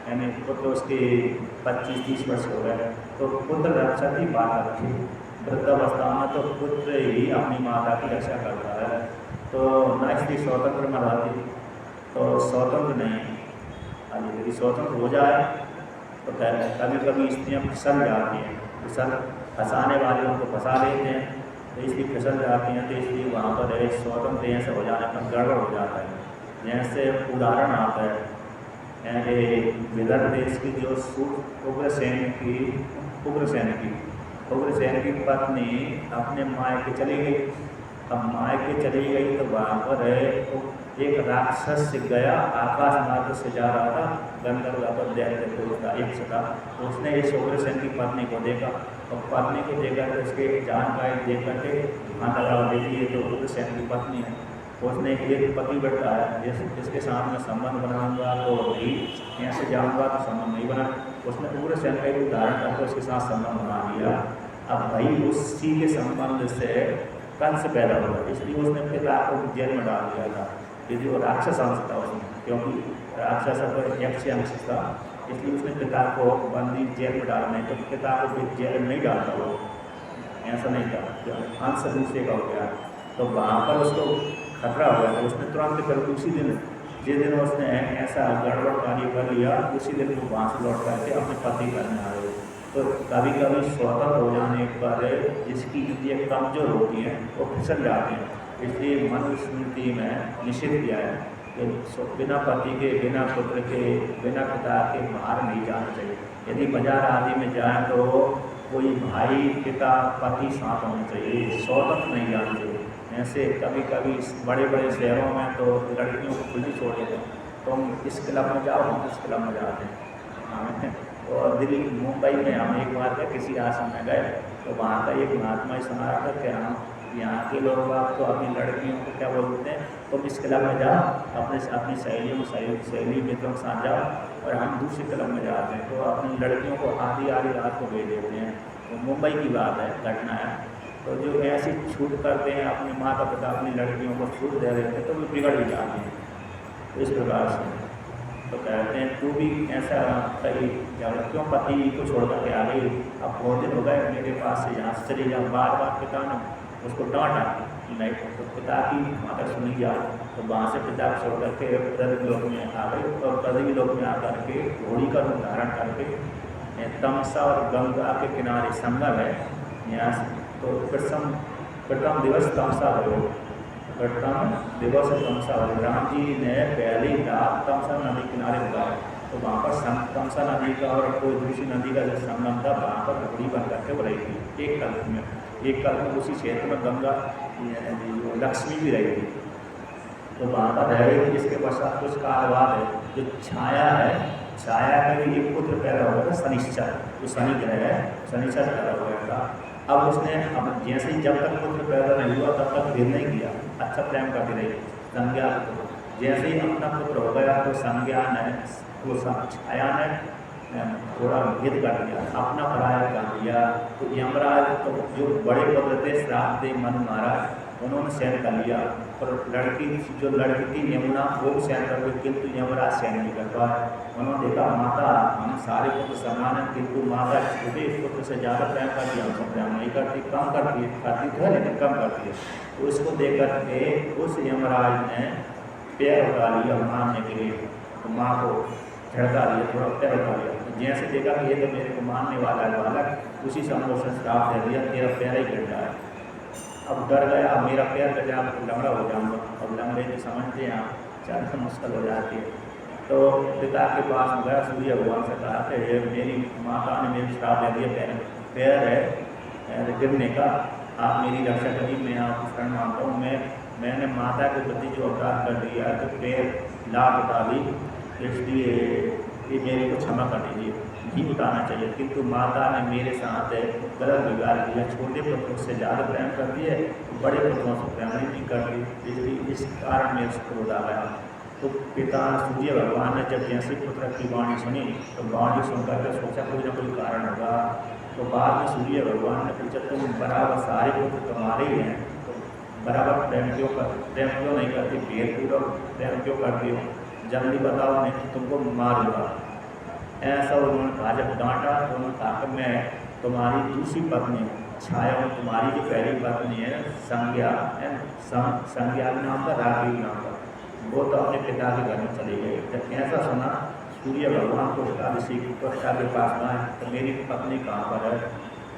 A: यानी पुत्र उसके 25-30 वर्ष हो गए, तो पुत्र रक्षति बालक थी। वृद्धावस्था में तो पुत्र ही अपनी माता की रक्षा करता है। तो न स्त्री स्वतंत्र में रहती, तो स्वतंत्र नहीं। यदि स्वतंत्र हो जाए तो कभी कभी स्त्रियाँ फिसल जाती हैं, फिसल फंसाने वाले उनको फंसा लेते हैं, तो इसलिए फिसल जाती हैं। तो इसलिए वहाँ पर स्वतंत्र ऐसे हो जाने पर गड़बड़ हो जाता है। जैसे उदाहरण आता है विदर्भ देश की जो उग्रसेन की पत्नी अपने मायके चली गई। अब मायके चली गई तो वहाँ पर एक राक्षस से गया, आकाश मार्ग से जा रहा था, गंधर्व पर दैत्य था, एक सदा। उसने इस उग्रसेन की पत्नी को देखा, और पत्नी को देखकर उसके जानकारी देख करके लगा देखी ये तो उग्रसेन की पत्नी है। उसने एक पति बैठा है जिसके साथ में संबंध बनाऊंगा तो नहीं, यहाँ से जाऊँगा तो संबंध नहीं बना। उसने उग्रसेन का एक उदाहरण करके उसके साथ संबंध बना लिया। अब भाई उसी के संबंध से कंस पैदा हुआ, इसलिए उसने पिता को जेल में डाल दिया था। यदि वो राक्षस अंश था उसमें, क्योंकि राक्षस पर यक्ष अंश था, इसलिए उसने पिता को बंदी जेल में डाला। नहीं तो पिता को भी जेल में नहीं डालता वो, ऐसा नहीं था। अंश दूसरे का हो गया तो वहाँ पर उसको खतरा हो गया। तो उसने तुरंत कर उसी दिन, जिस दिन उसने ऐसा गड़बड़ कार्य कर लिया, उसी दिन वो वहाँ से लौट करके अपने पति करने आ गए। तो कभी कभी स्वतंत्र हो जाने पर जिसकी इंद्रियाँ कमजोर होती हैं वो फिसल जाते हैं। इसलिए मनुस्मृति में निषेध किया है कि बिना पति के, बिना पुत्र के, बिना पिता के बाहर नहीं जाना चाहिए। यदि बाजार आदि में जाए तो कोई भाई, पिता, पति साथ होना चाहिए, स्वतंत्र नहीं जाना चाहिए। ऐसे कभी कभी बड़े बड़े शहरों में तो लड़कियों को खुली छोड़ देते हैं, तुम इस क्लब में जाओ, हम इस क्लब में जाते हैं। और दिल्ली, मुंबई में हम एक बार के किसी आश्रम में गए तो वहाँ का एक महात्मा सुना रहा था कि हम यहाँ के लोग बात तो अपनी लड़कियों को क्या बोलते हैं, तुम इस क्लब में जाओ, अपनी सहेली मित्रों के साथ जाओ, और हम दूसरे क्लब में जाते हैं। तो अपनी लड़कियों को आधी रात को भेज देते हैं। तो मुंबई की बात है, घटना है। तो जो ऐसी छूट करते हैं, अपने माता पिता अपनी लड़कियों को छूट दे रहे थे तो वो बिगड़ भी जाते हैं। तो इस प्रकार से तो कहते हैं तू भी ऐसा कहीं क्यों पति को छोड़ करके आ गई, अब बहुत दिन हो गए मेरे पास से, यहाँ से चली जाओ। बार बार पिता ने उसको डांटा, नहीं तो पिता की अगर सुनी जाए तो वहाँ से पिता को छोड़ करके पृथ्वी लोक में आ गई। और पृथ्वी लोक में आकर के घोड़ी का रूप धारण करके तमसा और गंगा के किनारे संगम है यहाँ से। तो प्रथम दिवस तमसा हो, प्रथम दिवस तमसा हो, राम जी ने पहली रात तमसा नदी किनारे उतारे। तो वहाँ पर तमसा नदी का और कोई दूसरी नदी का जो संगम था, वहाँ पर घोड़ी बन करके वो रही थी एक कल्प में उसी क्षेत्र में गंगा लक्ष्मी भी रही थी। तो वहाँ पर रह रही थी। इसके पश्चात कुछ काल बाद है जो छाया है, छाया का भी एक पुत्र पैदा हुआ था, शनिश्चर, जो शनि ग्रह है, शनिश्चर पैदा हुआ था। अब उसने अब जैसे ही जब तक पुत्र पैदा नहीं हुआ तब तक भेद नहीं किया, अच्छा प्रेम करती रही संज्ञा को। जैसे ही अपना पुत्र हो गया तो संज्ञा ने, वो छाया ने थोड़ा भेद कर दिया, अपना पराया कर दिया। तो यमराज तो जो बड़े पुत्र थे श्राप दे मनु महाराज, उन्होंने सहन कर लिया। और जो लड़की थी यमुना वो सहन कर गई, किंतु यमराज सहन नहीं कर पाया। उन्होंने देखा माता हम सारे पुत्र समान हैं, किंतु माता छोटे पुत्र से ज़्यादा प्रेम करती है, हमसे प्रेम नहीं करती, कम करती तो है लेकिन कम करती है। तो इसको देख करके उस यमराज ने पैर उठा लिया मारने के लिए, तो माँ को झड़का लिया, थोड़ा पैर उठा लिया। तो जैसे देखा कि ये तो मेरे को मारने वाला है बालक, उसी से हमको श्राप दे दिया, तेरा पैर ही गिर जाए। अब डर गया, अब मेरा पैर कट जाए तो लंगड़ा हो जाऊँगा। अब लंगड़े जो समझते हैं आप, चलना मुश्किल हो जाती है। तो पिता के पास गया, सूर्य भगवान से कहा कि ये मेरी माता ने मेरी श्राप दे दिया, पैर है गिरने का, आप मेरी रक्षा करिए, मैं आपको शरण मानता हूँ। मैंने माता के प्रति जो अपराध कर दिया तो पैर लाभ उठा दी, इसलिए ये मेरे को क्षमा कर दीजिए, नहीं उठाना चाहिए। किंतु माता ने मेरे साथ गलत व्यवहार किया, छोटे पुत्रों से ज़्यादा प्रेम करती है, बड़े पुत्रों से प्रेम नहीं करती, इसलिए इस कारण मेरे से क्रोध आ गया। तो पिता सूर्य भगवान ने जब जैसे पुत्र की वाणी सुनी तो वाणी सुनकर के सोचा कोई ना कोई कारण होगा। तो बाद में सूर्य भगवान ने पूछा तुम बराबर सारे पुत्र तुम्हारे ही हैं, तो बराबर प्रेम क्यों नहीं करती, भेदपूर्वक प्रेम क्यों करती हो, जल्दी बताओ नहीं तो तुमको मार दूँगा। ऐसा उन्होंने कहा। जब डांटा तो उन्होंने कहा कि मैं तुम्हारी दूसरी पत्नी छाया हूँ, तुम्हारी जो पहली पत्नी है संज्ञा के नाम पर, राघवी के नाम पर, वो तो अपने पिता के घर में चली गई। जब ऐसा सुना सूर्य भगवान को ऋषि के पास आए तो मेरी पत्नी कहाँ पर है,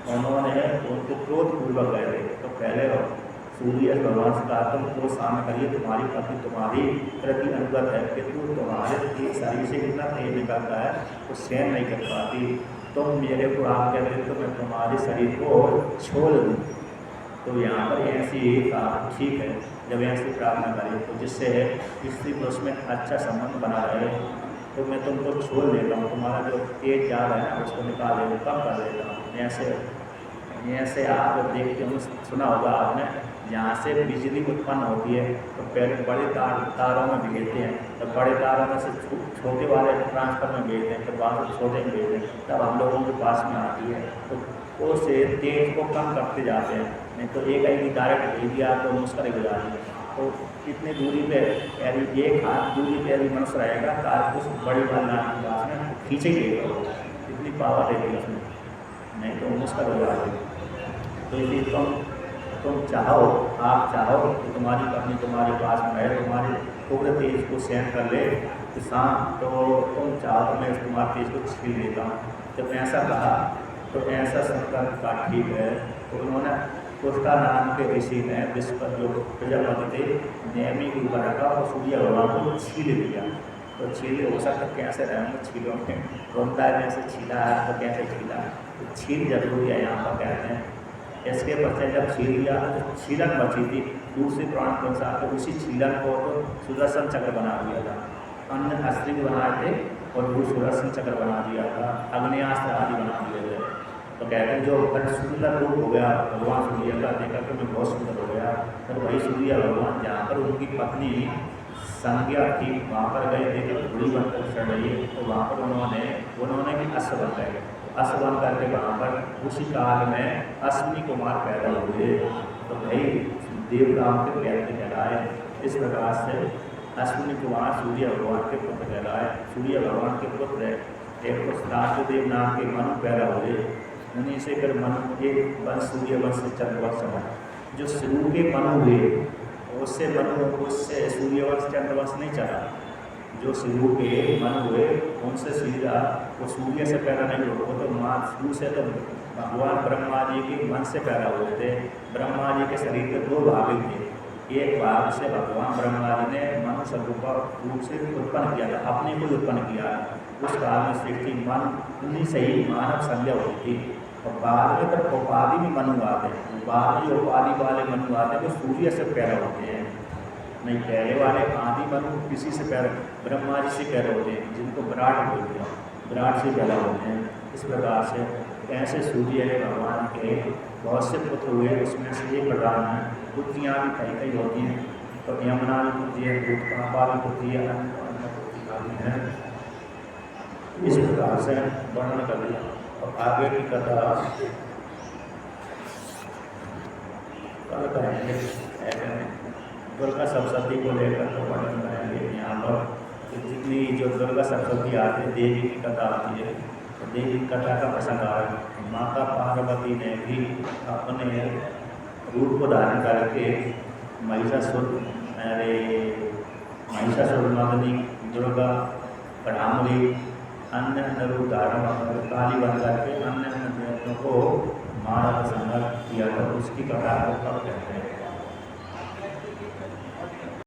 A: उन्होंने उनको क्रोधपूर्वक गए थे। तो पहले सूर्य भगवान से कहा तुम क्रोध सामने करिए, तुम्हारी पत्नी तुम्हारी प्रति अनुगत है, किंतु तुम्हारे शरीर से इतना तेज निकलता है वो सहन नहीं कर पाती। तुम मेरे को आप कहते तो मैं तुम्हारे शरीर को छोड़ दूँ। तो यहाँ पर ऐसी कहा ठीक है, जब ऐसी प्रार्थना करी तो जिससे स्त्री पुरुष में अच्छा संबंध बना रहे तो मैं तुमको छोड़ देता हूँ, तुम्हारा जो तेज जाल है ना उसको निकाल देता हूँ, कम कर देता हूँ। ऐसे आप देखते हो, सुना होगा आपने, जहाँ से बिजली उत्पन्न होती है तो पहले बड़े तारों में भेजते हैं, तो बड़े तारों में से छोटे वाले ट्रांसफर में भेजते हैं, फिर वहाँ से छोटे में भेजते हैं, तब हम लोगों के पास में आती है। तो उससे तेज को कम करते जाते हैं, नहीं तो एक डायरेक्ट भेज दिया तो मुश्किल हो जाती है। तो इतनी दूरी पे यदि एक हाथ दूरी पे यदि मनुष्य रहेगा तार उस बड़ी वाली के पास में खींचेंगे, तो इतनी पावर रहेगी उसमें, नहीं तो मुश्किल हो जाती है। तो इसलिए तुम चाहो, आप चाहो कि तुम्हारी पत्नी तुम्हारे पास में है, तुम्हारे पूरे तेज को सहन कर ले किसान, तो तुम चाहो तो मैं तुम्हारे तेज को छीन लेता हूँ। जब ऐसा कहा तो ऐसा शंकर का ठीक है, तो उन्होंने उसका नाम के ऋषि ने विश्व पर जो प्रजापति थे नेमी के ऊपर रखा और सूर्य भगवान को छील दिया। तो छीले हो सकता कैसे रहेंगे छीलों में, रोता है जैसे छीला है तो कैसे छीला, तो छील जरूरी है यहाँ पर कहते हैं। इसके बच्चे जब छील लिया तो छीलन बची थी, दूसरे पुराण के अनुसार तो उसी छीलन को तो सुदर्शन चक्र बना दिया था, अन्य अस्त्र भी बनाए थे और वो सुदर्शन चक्र बना दिया था, अग्नियास्त्र आदि बना दिए थे। तो कहते हैं जो सुंदर रूप हो गया भगवान सूर्य का, देखा तो मैं बहुत सुंदर हो गया। तो वही सूर्य भगवान जहाँ पर उनकी पत्नी संज्ञा थी वहाँ पर गए थे, जब बुरी बनकर चढ़ रही है तो वहाँ पर उन्होंने भी अश्व बन गए, अश्व बन करके वहाँ पर उसी काल में अश्विनी कुमार पैदा हुए। तो भाई देवराम के पैर कहलाए। इस प्रकार से अश्विनी कुमार सूर्य भगवान के पुत्र कहलाए। सूर्य भगवान के पुत्र एक तो राजदेव नाम के मनु पैदा हुए, उन्हीं से फिर मनु के वंश सूर्य वंश से चंद्रवंश बना। जो शुरू के मनु हुए उससे सूर्यवंश चंद्रवंश नहीं चला, जो शुरू के मनु हुए उनसे सीधा वो सूर्य से पैदा नहीं हुआ, वो तो माँ शुरू से तो भगवान ब्रह्मा जी के मन से पैदा हुए थे। ब्रह्मा जी के शरीर के दो भाग थे, एक भाग से भगवान ब्रह्मा जी ने मनुष्य रूप से उत्पन्न किया था, अपने को उत्पन्न किया। उस काल में सृष्टि मन उन्हीं से ही मानव संज्ञा हुई थी, और बाद में तब उपाधि में मनु आते हैं, बाद में उपाधि वाले मनु आते हैं वो सूर्य से पैदा होते हैं। नहीं, पहले वाले आदि मनु किसी से पैदा, ब्रह्मा जी से पैदा होते हैं, जिनको विराट बोलते हैं, विराट से पैदा होते हैं। इस प्रकार से ऐसे सूर्य भगवान के बहुत से पुत्र हुए, उसमें से एक प्रधान है। पुत्रियाँ भी कई कई होती हैं, तो यमुना भी पुत्री है, दूधपापा भी पुत्री है, अन्य पुत्री है। इस प्रकार से वर्णन कर दिया। और आगे की कथा कल करेंगे। दुर्गा सप्तशती को लेकर तो वर्णन करेंगे। यहाँ पर जितनी जो दुर्गा सप्तशती आती है, देवी की कथा आती है, तो देवी की कथा का प्रसंग आ रहा है। माता पार्वती ने भी अपने रूप को धारण करके महिषासुर मर्दिनी दुर्गा, कढ़ामुली, अन्य अन्य रूप धारण काली बन करके अन्य अन्य देवताओं को मारा का संहार किया था। उसकी कथा को कब कहते हैं?